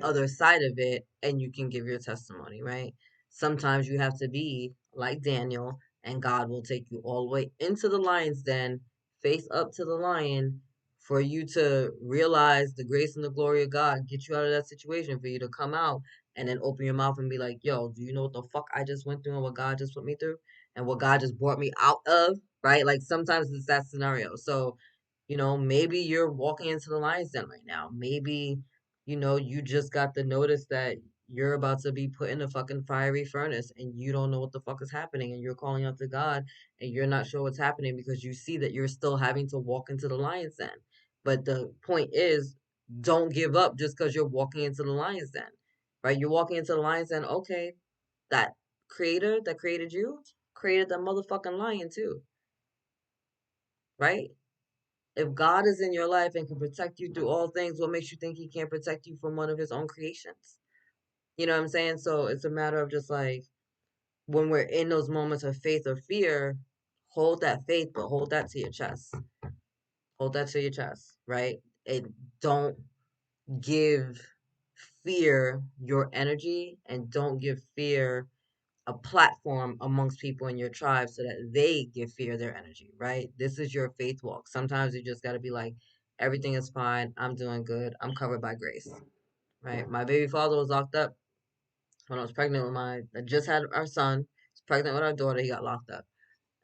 other side of it and you can give your testimony, right? Sometimes you have to be like Daniel, and God will take you all the way into the lion's den, face up to the lion, for you to realize the grace and the glory of God, get you out of that situation, for you to come out and then open your mouth and be like, yo, do you know what the fuck I just went through and what God just put me through and what God just brought me out of, right? Like sometimes it's that scenario. So, maybe you're walking into the lion's den right now. Maybe, you just got the notice that you're about to be put in a fucking fiery furnace and you don't know what the fuck is happening and you're calling out to God and you're not sure what's happening because you see that you're still having to walk into the lion's den. But the point is, don't give up just because you're walking into the lion's den, right? You're walking into the lion's den. Okay, that creator that created you created the motherfucking lion too, right? If God is in your life and can protect you through all things, what makes you think he can't protect you from one of his own creations? You know what I'm saying? So it's a matter of just like when we're in those moments of faith or fear, hold that faith, but hold that to your chest. Hold that to your chest, right? It don't give fear your energy, and don't give fear a platform amongst people in your tribe so that they give fear their energy, right? This is your faith walk. Sometimes you just got to be like, everything is fine. I'm doing good. I'm covered by grace, right? My baby father was locked up when I was pregnant with I just had our son. I was pregnant with our daughter. He got locked up,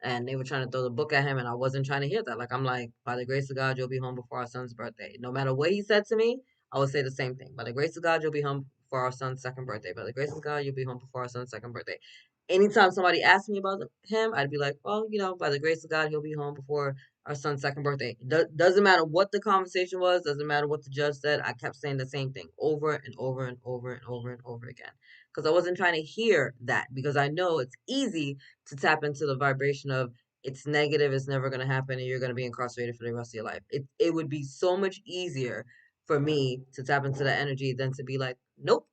and they were trying to throw the book at him, and I wasn't trying to hear that. Like, I'm like, by the grace of God, you'll be home before our son's birthday. No matter what he said to me, I would say the same thing. By the grace of God, you'll be home for our son's second birthday. By the grace of God, you'll be home before our son's second birthday. Anytime somebody asked me about him, I'd be like, well, by the grace of God, he'll be home before our son's second birthday. Doesn't matter what the conversation was, doesn't matter what the judge said. I kept saying the same thing over and over and over and over and over again, because I wasn't trying to hear that, because I know it's easy to tap into the vibration of, it's negative, it's never going to happen, and you're going to be incarcerated for the rest of your life. It would be so much easier for me to tap into that energy than to be like, nope,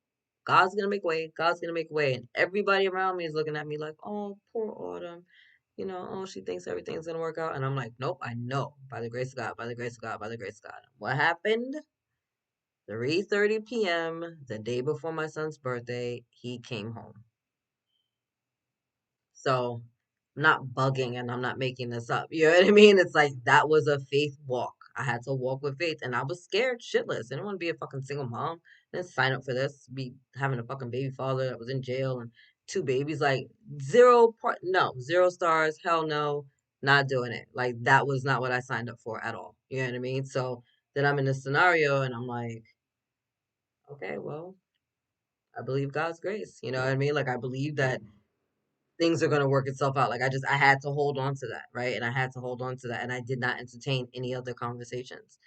God's going to make way, God's going to make way. And everybody around me is looking at me like, oh, poor Autumn. Oh, she thinks everything's going to work out. And I'm like, nope, I know, by the grace of God, by the grace of God, by the grace of God. What happened? 3:30 p.m., the day before my son's birthday, he came home. So I'm not bugging, and I'm not making this up. You know what I mean? It's like, that was a faith walk. I had to walk with faith, and I was scared shitless. I didn't want to be a fucking single mom. I didn't sign up for this. Be having a fucking baby father that was in jail and two babies. Like, no, 0 stars. Hell no, not doing it. Like, that was not what I signed up for at all. You know what I mean? So then I'm in this scenario, and I'm like, okay, well, I believe God's grace. You know what I mean? Like, I believe that things are going to work itself out. Like, I had to hold on to that, right? And I had to hold on to that, and I did not entertain any other conversations.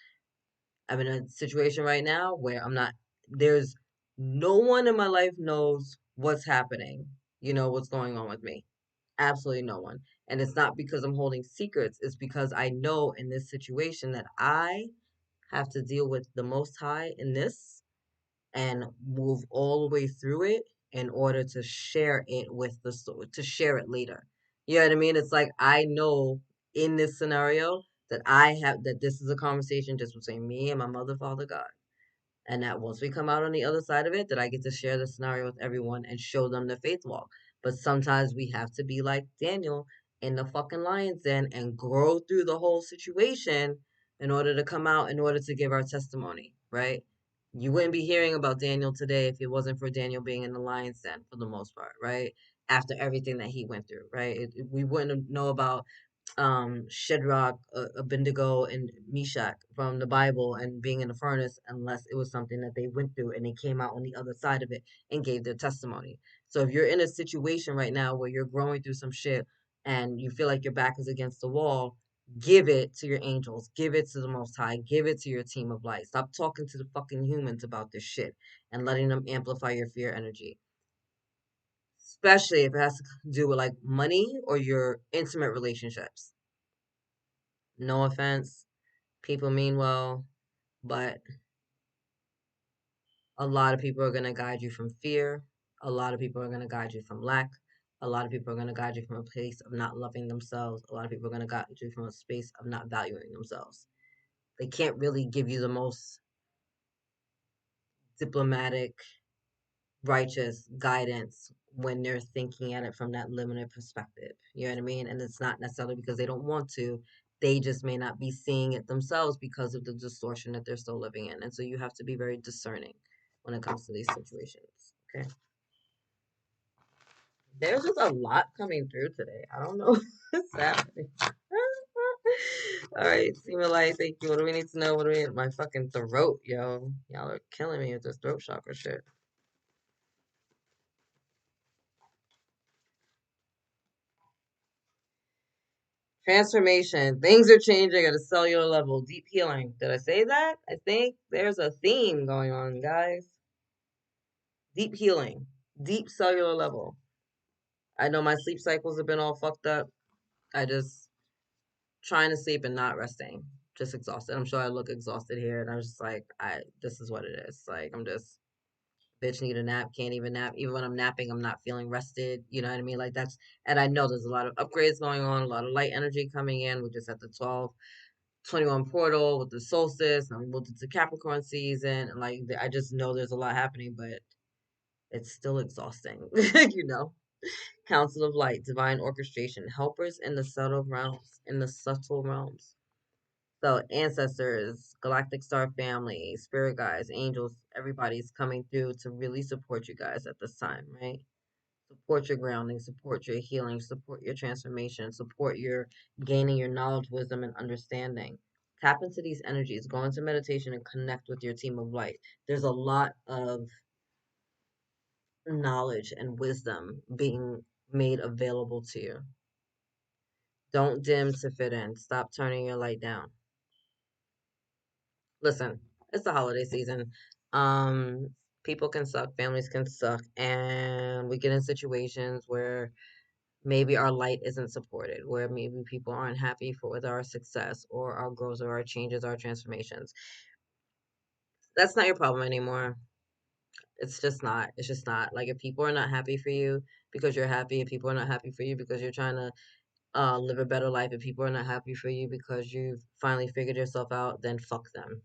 I'm in a situation right now where there's no one in my life knows what's happening, what's going on with me. Absolutely no one. And it's not because I'm holding secrets. It's because I know in this situation that I have to deal with the Most High in this, and move all the way through it in order to share it to share it later. You know what I mean? It's like, I know in this scenario that this is a conversation just between me and my mother, father, God. And that once we come out on the other side of it, that I get to share the scenario with everyone and show them the faith walk. But sometimes we have to be like Daniel in the fucking lion's den and grow through the whole situation in order to come out, in order to give our testimony, right? You wouldn't be hearing about Daniel today if it wasn't for Daniel being in the lion's den for the most part, right? After everything that he went through, right? We wouldn't know about Shadrach, Abednego, and Meshach from the Bible and being in the furnace unless it was something that they went through and they came out on the other side of it and gave their testimony. So if you're in a situation right now where you're growing through some shit and you feel like your back is against the wall, give it to your angels, give it to the Most High, give it to your team of light. Stop talking to the fucking humans about this shit and letting them amplify your fear energy, especially if it has to do with like money or your intimate relationships. No offense, people mean well, but a lot of people are going to guide you from fear. A lot of people are going to guide you from lack. A lot of people are going to guide you from a place of not loving themselves. A lot of people are going to guide you from a space of not valuing themselves. They can't really give you the most diplomatic, righteous guidance when they're thinking at it from that limited perspective. You know what I mean? And it's not necessarily because they don't want to. They just may not be seeing it themselves because of the distortion that they're still living in. And so you have to be very discerning when it comes to these situations. Okay. There's just a lot coming through today. I don't know what's happening. All right, Seema Light, thank you. What do we need to know? What do we need? My fucking throat, yo. Y'all are killing me with this throat chakra shit. Transformation. Things are changing at a cellular level. Deep healing. Did I say that? I think there's a theme going on, guys. Deep healing. Deep cellular level. I know my sleep cycles have been all fucked up. I just trying to sleep and not resting. Just exhausted. I'm sure I look exhausted here, and I'm just like, this is what it is. Like, I'm just Bitch, need a nap, can't even nap. Even when I'm napping, I'm not feeling rested. You know what I mean? Like that's, and I know there's a lot of upgrades going on, a lot of light energy coming in. We just had the 12/21 portal with the solstice, and we moved into Capricorn season. And like, I just know there's a lot happening, but it's still exhausting, you know? Council of Light, divine orchestration, helpers in the subtle realms, in the subtle realms. So ancestors, galactic star family, spirit guides, angels, everybody's coming through to really support you guys at this time, right? Support your grounding, support your healing, support your transformation, support your gaining your knowledge, wisdom, and understanding. Tap into these energies, go into meditation and connect with your team of light. There's a lot of knowledge and wisdom being made available to you. Don't dim to fit in. Stop turning your light down. Listen, it's the holiday season. Um, People can suck, families can suck, and we get in situations where maybe our light isn't supported, where maybe people aren't happy for with our success or our growth or our changes, our transformations. That's not your problem anymore. It's just not. It's just not. Like if people are not happy for you because you're happy, if people are not happy for you because you're trying to live a better life, if people are not happy for you because you've finally figured yourself out, then fuck them.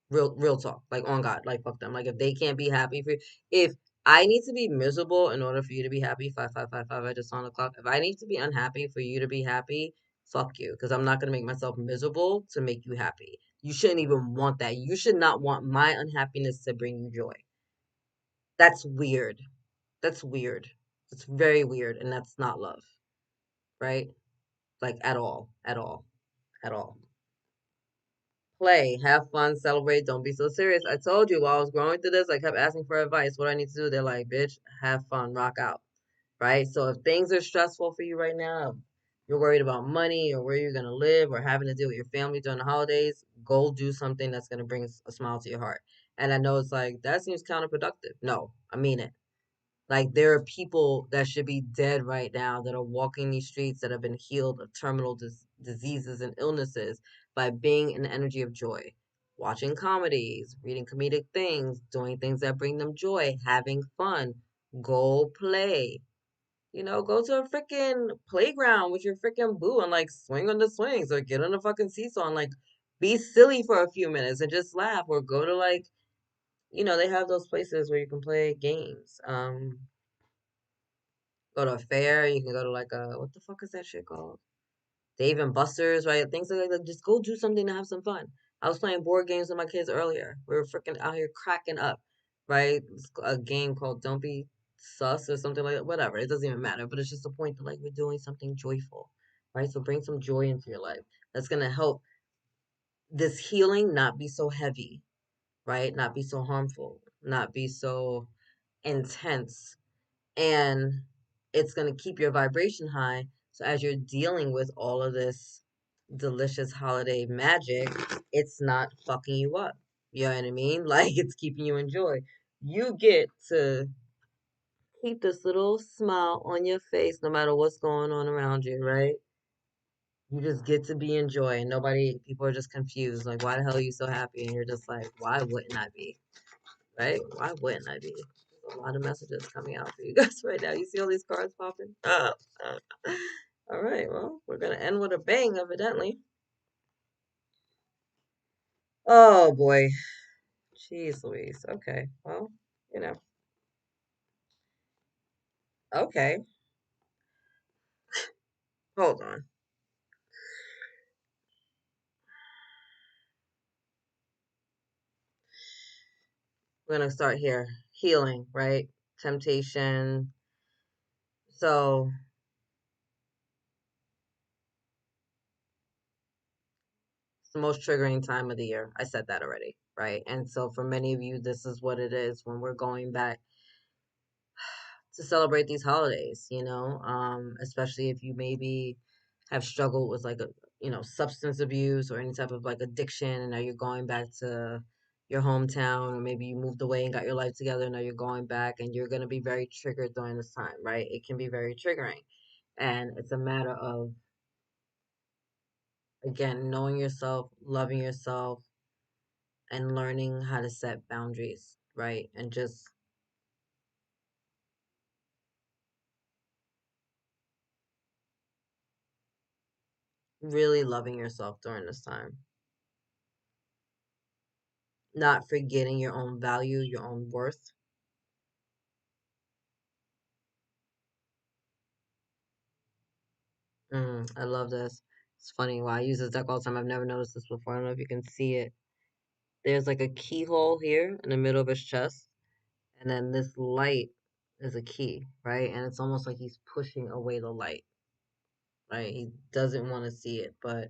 Real talk. Like on God, like fuck them. Like if they can't be happy for you, if I need to be miserable in order for you to be happy, 5555, I just on the clock. If I need to be unhappy for you to be happy, fuck you. Because I'm not gonna make myself miserable to make you happy. You shouldn't even want that. You should not want my unhappiness to bring you joy. That's weird. That's weird. It's very weird, and that's not love, right? Like at all, at all, at all. Play, have fun, celebrate, don't be so serious. I told you while I was growing through this, I kept asking for advice. What I need to do? They're like, bitch, have fun, rock out. Right? So if things are stressful for you right now, you're worried about money or where you're gonna live or having to deal with your family during the holidays, go do something that's gonna bring a smile to your heart. And I know it's like that seems counterproductive. No, I mean it. Like there are people that should be dead right now that are walking these streets that have been healed of terminal diseases and illnesses by being in the energy of joy, watching comedies, reading comedic things, doing things that bring them joy, having fun. Go play. Go to a freaking playground with your freaking boo and like swing on the swings or get on the fucking seesaw and like be silly for a few minutes and just laugh or go to like they have those places where you can play games. Go to a fair. You can go to like a what the fuck is that shit called? Dave and Buster's, right? Things like that. Just go do something to have some fun. I was playing board games with my kids earlier. We were freaking out here cracking up, right? It's a game called Don't Be Sus or something like that. Whatever. It doesn't even matter. But it's just a point that like we're doing something joyful, right? So bring some joy into your life. That's gonna help this healing not be so heavy, right? Not be so harmful, not be so intense, and it's going to keep your vibration high. So as you're dealing with all of this delicious holiday magic, it's not fucking you up. You know what I mean? Like it's keeping you in joy. You get to keep this little smile on your face no matter what's going on around you, right? You just get to be in joy, and people are just confused. Like, why the hell are you so happy? And you're just like, why wouldn't I be? Right? Why wouldn't I be? There's a lot of messages coming out for you guys right now. You see all these cards popping? All right, well, we're gonna end with a bang, evidently. Oh boy. Jeez Louise. Okay. Well, you know. Okay. Hold on. We're gonna start here. Healing, right? Temptation. So it's the most triggering time of the year. I said that already, right? And so for many of you, this is what it is when we're going back to celebrate these holidays, especially if you maybe have struggled with like substance abuse or any type of like addiction, and now you're going back to your hometown, or maybe you moved away and got your life together, and now you're going back and you're going to be very triggered during this time, right? It can be very triggering. And it's a matter of, again, knowing yourself, loving yourself, and learning how to set boundaries, right? And just really loving yourself during this time. Not forgetting your own value, your own worth. I love this. It's funny. Wow, I use this deck all the time. I've never noticed this before. I don't know if you can see it. There's like a keyhole here in the middle of his chest, and then this light is a key, right? And it's almost like he's pushing away the light, right? He doesn't want to see it, but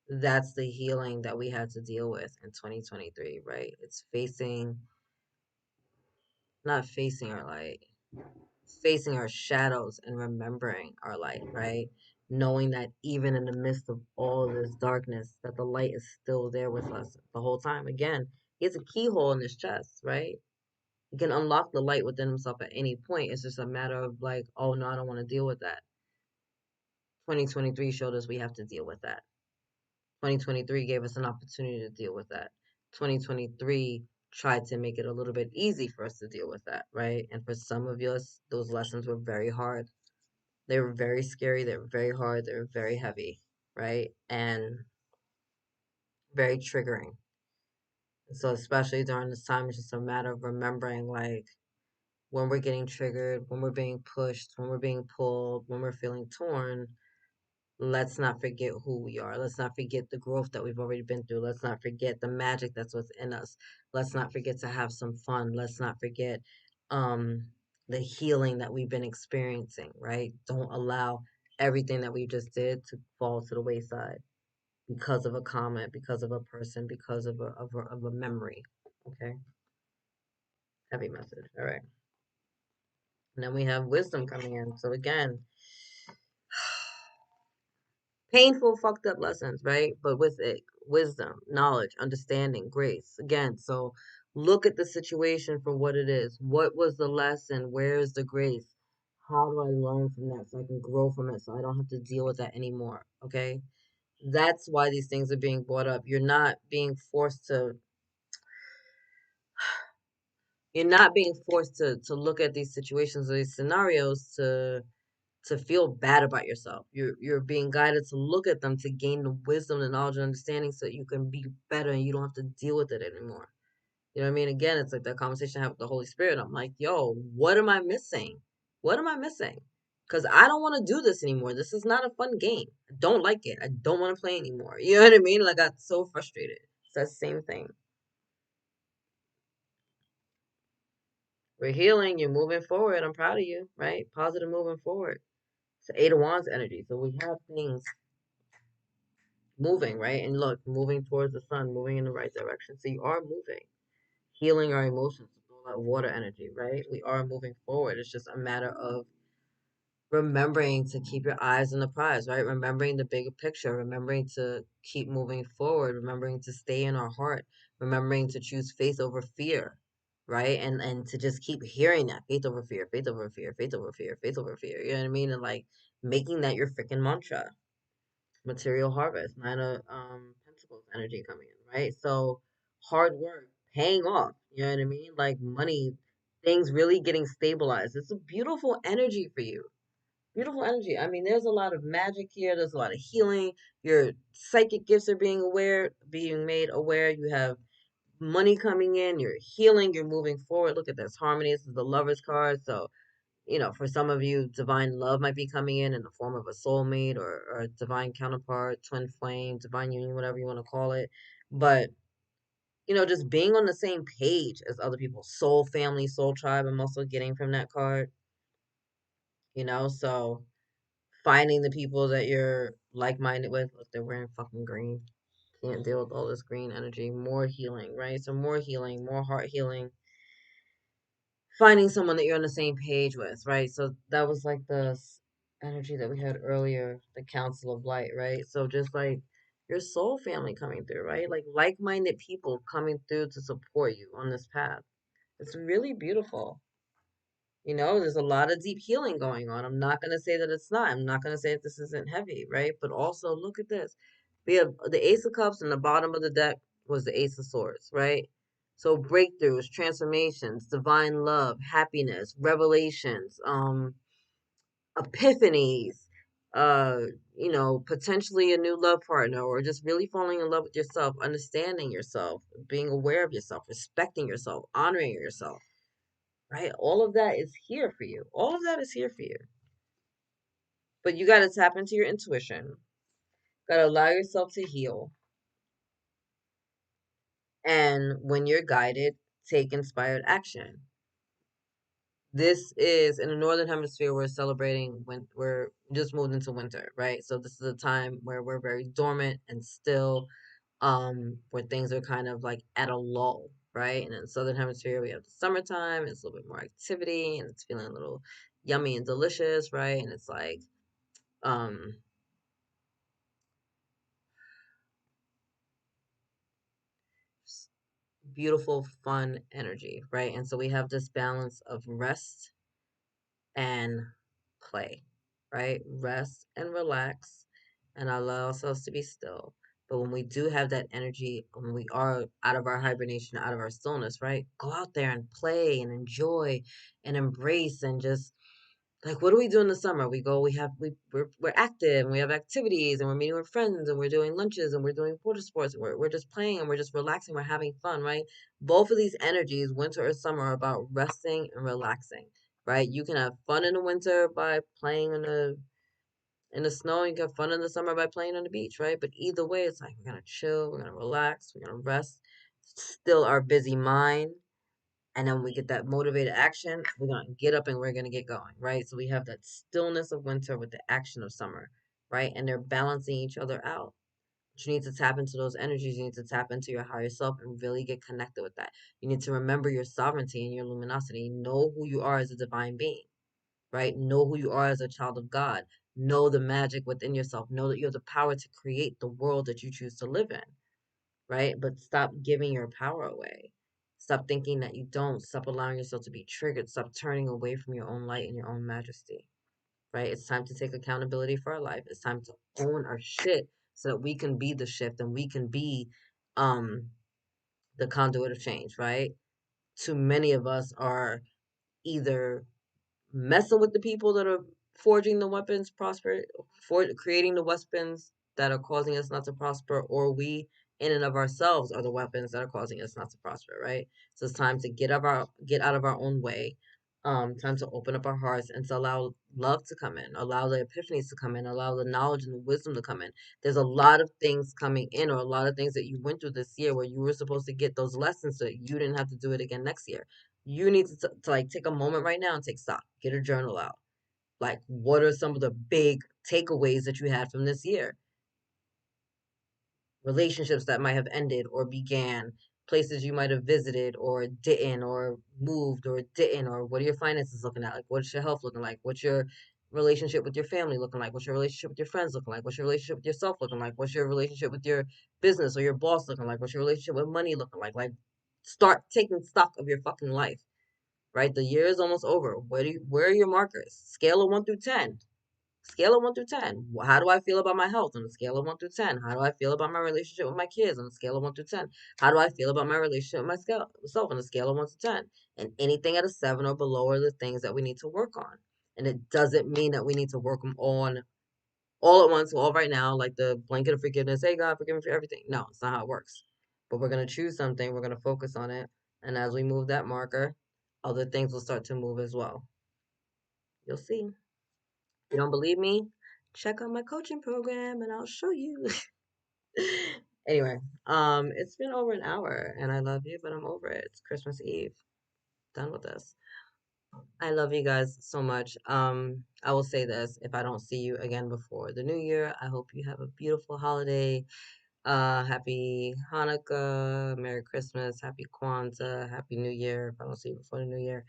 that's the healing that we had to deal with in 2023, right? It's facing, not facing our light, facing our shadows and remembering our light, right? Knowing that even in the midst of all this darkness, that the light is still there with us the whole time. Again, he has a keyhole in his chest, right? He can unlock the light within himself at any point. It's just a matter of like, oh no, I don't want to deal with that. 2023 showed us we have to deal with that. 2023 gave us an opportunity to deal with that. 2023 tried to make it a little bit easy for us to deal with that, right? And for some of us, those lessons were very hard. They were very scary, they were very hard, they were very heavy, right? And very triggering. So especially during this time, it's just a matter of remembering like when we're getting triggered, when we're being pushed, when we're being pulled, when we're feeling torn, let's not forget who we are. Let's not forget the growth that we've already been through. Let's not forget the magic that's within us. Let's not forget to have some fun. Let's not forget um the healing that we've been experiencing, right? Don't allow everything that we just did to fall to the wayside because of a comment, because of a person, because of a memory. Okay? Heavy message. All right. And then we have wisdom coming in. So again, painful, fucked up lessons, right? But with it, wisdom, knowledge, understanding, grace. Again, so look at the situation for what it is. What was the lesson? Where is the grace? How do I learn from that so I can grow from it so I don't have to deal with that anymore? Okay. That's why these things are being brought up. You're not being forced to look at these situations or these scenarios to feel bad about yourself. You're being guided to look at them to gain the wisdom, the knowledge, and understanding so that you can be better and you don't have to deal with it anymore. You know what I mean? Again, it's like that conversation I have with the Holy Spirit. I'm like, yo, what am I missing? What am I missing? Because I don't want to do this anymore. This is not a fun game. I don't like it. I don't want to play anymore. You know what I mean? Like, I got so frustrated. It's that same thing. We're healing. You're moving forward. I'm proud of you, right? Positive moving forward. It's the Eight of Wands energy. So we have things moving, right? And look, moving towards the sun, moving in the right direction. So you are moving, healing our emotions, all that water energy, right? We are moving forward. It's just a matter of remembering to keep your eyes on the prize, right? Remembering the bigger picture, remembering to keep moving forward, remembering to stay in our heart, remembering to choose faith over fear, right? And to just keep hearing that faith over fear, faith over fear, faith over fear, faith over fear. You know what I mean? And like making that your freaking mantra. Material harvest, nine of pentacles energy coming in, right? So hard work paying off, you know what I mean? Like money, things really getting stabilized. It's a beautiful energy for you. Beautiful energy. I mean, there's a lot of magic here. There's a lot of healing. Your psychic gifts are being made aware. You have money coming in. You're healing. You're moving forward. Look at this harmony. This is the Lovers card. So for some of you, divine love might be coming in the form of a soulmate or a divine counterpart, twin flame, divine union, whatever you want to call it. But, just being on the same page as other people, soul family, soul tribe, I'm also getting from that card, so finding the people that you're like minded with. Look, they're wearing fucking green. Can't deal with all this green energy. More healing, right? So more healing, more heart healing, finding someone that you're on the same page with, right? So that was like the energy that we had earlier, the Council of Light, right? So just like your soul family coming through, right? Like minded people coming through to support you on this path. It's really beautiful. There's a lot of deep healing going on. I'm not going to say that it's not. I'm not going to say that this isn't heavy, right? But also, look at this. We have the Ace of Cups, and the bottom of the deck was the Ace of Swords, right? So breakthroughs, transformations, divine love, happiness, revelations, epiphanies, uh, potentially a new love partner, or just really falling in love with yourself, understanding yourself, being aware of yourself, respecting yourself, honoring yourself, right? All of that is here for you. All of that is here for you. But you got to tap into your intuition, got to allow yourself to heal. And when you're guided, take inspired action. This is in the northern hemisphere. We're celebrating when we're just moved into winter, right? So this is a time where we're very dormant and still, where things are kind of like at a lull, right? And in the southern hemisphere, we have the summertime. It's a little bit more activity, and it's feeling a little yummy and delicious, right? And it's like, um, beautiful, fun energy, right? And so we have this balance of rest and play, right? Rest and relax and allow ourselves to be still. But when we do have that energy, when we are out of our hibernation, out of our stillness, right? Go out there and play and enjoy and embrace and just like, what do we do in the summer? We go, we have, we're active and we have activities and we're meeting with friends and we're doing lunches and we're doing water sports. And we're just playing and we're just relaxing. We're having fun, right? Both of these energies, winter or summer, are about resting and relaxing, right? You can have fun in the winter by playing in the snow. You can have fun in the summer by playing on the beach, right? But either way, it's like we're gonna chill, we're gonna relax, we're gonna rest, still our busy mind, and then we get that motivated action. We're going to get up and we're going to get going, right? So we have that stillness of winter with the action of summer, right? And they're balancing each other out. But you need to tap into those energies. You need to tap into your higher self and really get connected with that. You need to remember your sovereignty and your luminosity. Know who you are as a divine being, right? Know who you are as a child of God. Know the magic within yourself. Know that you have the power to create the world that you choose to live in, right? But stop giving your power away. Stop thinking that you don't. Stop allowing yourself to be triggered. Stop turning away from your own light and your own majesty, right? It's time to take accountability for our life. It's time to own our shit so that we can be the shift and we can be um the conduit of change, right? Too many of us are either messing with the people that are forging the weapons prosper for creating the weapons that are causing us not to prosper, or we in and of ourselves are the weapons that are causing us not to prosper, right? So it's time to get out of our own way. Time to open up our hearts and to allow love to come in, allow the epiphanies to come in, allow the knowledge and the wisdom to come in. There's a lot of things coming in, or a lot of things that you went through this year where you were supposed to get those lessons so you didn't have to do it again next year. You need to like take a moment right now and take stock. Get a journal out. Like, what are some of the big takeaways that you had from this year? Relationships that might have ended or began, places you might have visited or didn't, or moved or didn't, or what are your finances looking at? Like, what's your health looking like? What's your relationship with your family looking like? What's your relationship with your friends looking like? What's your relationship with yourself looking like? What's your relationship with your business or your boss looking like? What's your relationship with money looking like? Like, start taking stock of your fucking life, right? The year is almost over. Where are your markers? Scale of 1 through 10. Scale of 1 through 10. How do I feel about my health on a scale of 1 through 10? How do I feel about my relationship with my kids on a scale of 1 through 10? How do I feel about my relationship with myself on a scale of 1 to 10? And anything at a 7 or below are the things that we need to work on. And it doesn't mean that we need to work them on all at once, all right now, like the blanket of forgiveness. Hey, God, forgive me for everything. No, it's not how it works. But we're going to choose something. We're going to focus on it. And as we move that marker, other things will start to move as well. You'll see. If you don't believe me, check out my coaching program and I'll show you. Anyway, it's been over an hour and I love you, but I'm over it. It's Christmas Eve. Done with this. I love you guys so much. I will say this, if I don't see you again before the new year, I hope you have a beautiful holiday. Happy Hanukkah, Merry Christmas, Happy Kwanzaa, Happy New Year. If I don't see you before the new year.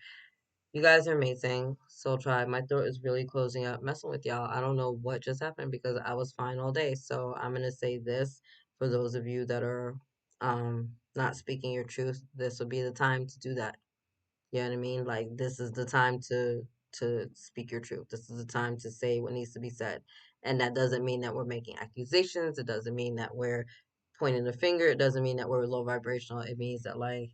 You guys are amazing. Soul Tribe. My throat is really closing up, messing with y'all. I don't know what just happened because I was fine all day. So I'm gonna say this for those of you that are not speaking your truth. This will be the time to do that. You know what I mean? Like, this is the time to speak your truth. This is the time to say what needs to be said. And that doesn't mean that we're making accusations. It doesn't mean that we're pointing the finger. It doesn't mean that we're low vibrational. It means that, like,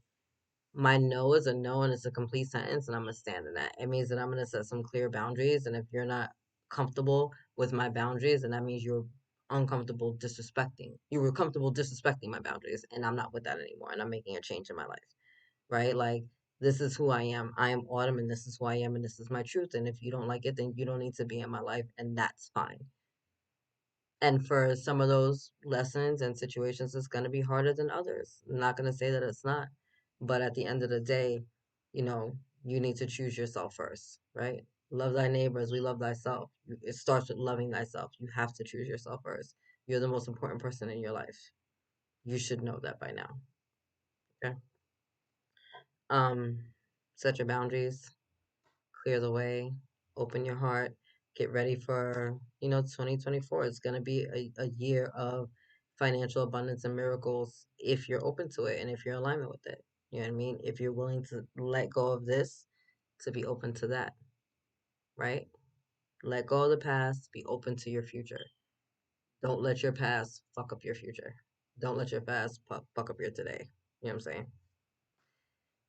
my no is a no and it's a complete sentence, and I'm going to stand in that. It means that I'm going to set some clear boundaries. And if you're not comfortable with my boundaries, then that means you're uncomfortable disrespecting. You were comfortable disrespecting my boundaries, and I'm not with that anymore. And I'm making a change in my life, right? Like, this is who I am. I am Autumn, and this is who I am, and this is my truth. And if you don't like it, then you don't need to be in my life, and that's fine. And for some of those lessons and situations, it's going to be harder than others. I'm not going to say that it's not. But at the end of the day, you know, you need to choose yourself first, right? Love thy neighbors, we love thyself. It starts with loving thyself. You have to choose yourself first. You're the most important person in your life. You should know that by now. Okay. Um, Set your boundaries, clear the way, open your heart, get ready for, 2024. It's going to be a year of financial abundance and miracles if you're open to it and if you're in alignment with it. You know what I mean? If you're willing to let go of this to be open to that, right? Let go of the past, be open to your future. Don't let your past fuck up your future. Don't let your past fuck up your today. You know what I'm saying?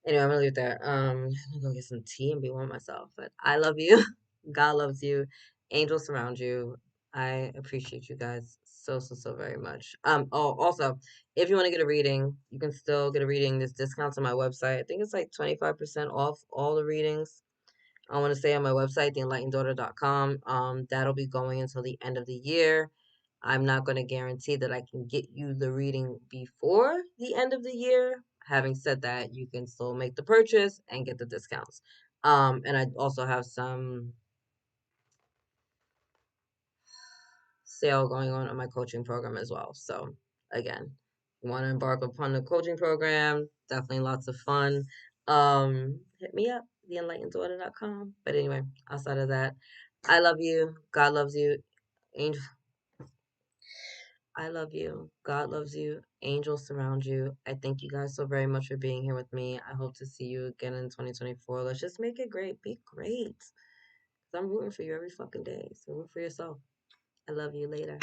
Anyway, I'm gonna leave it there. I'm gonna go get some tea and be one myself. But I love you. God loves you. Angels surround you. I appreciate you guys so so so very much. Oh, also, if you want to get a reading, you can still get a reading. There's discounts on my website. I think it's like 25% off all the readings. I want to say on my website, theenlighteneddaughter.com. That'll be going until the end of the year. I'm not going to guarantee that I can get you the reading before the end of the year. Having said that, you can still make the purchase and get the discounts. And I also have some sale going on my coaching program as well. So again, you want to embark upon the coaching program, definitely lots of fun. Hit me up, theenlighteneddaughter.com. But anyway, outside of that, I love you. God loves you. Angel, I love you. God loves you. Angels surround you. I thank you guys so very much for being here with me. I hope to see you again in 2024. Let's just make it great. Be great. 'Cause I'm rooting for you every fucking day. So root for yourself. I love you later.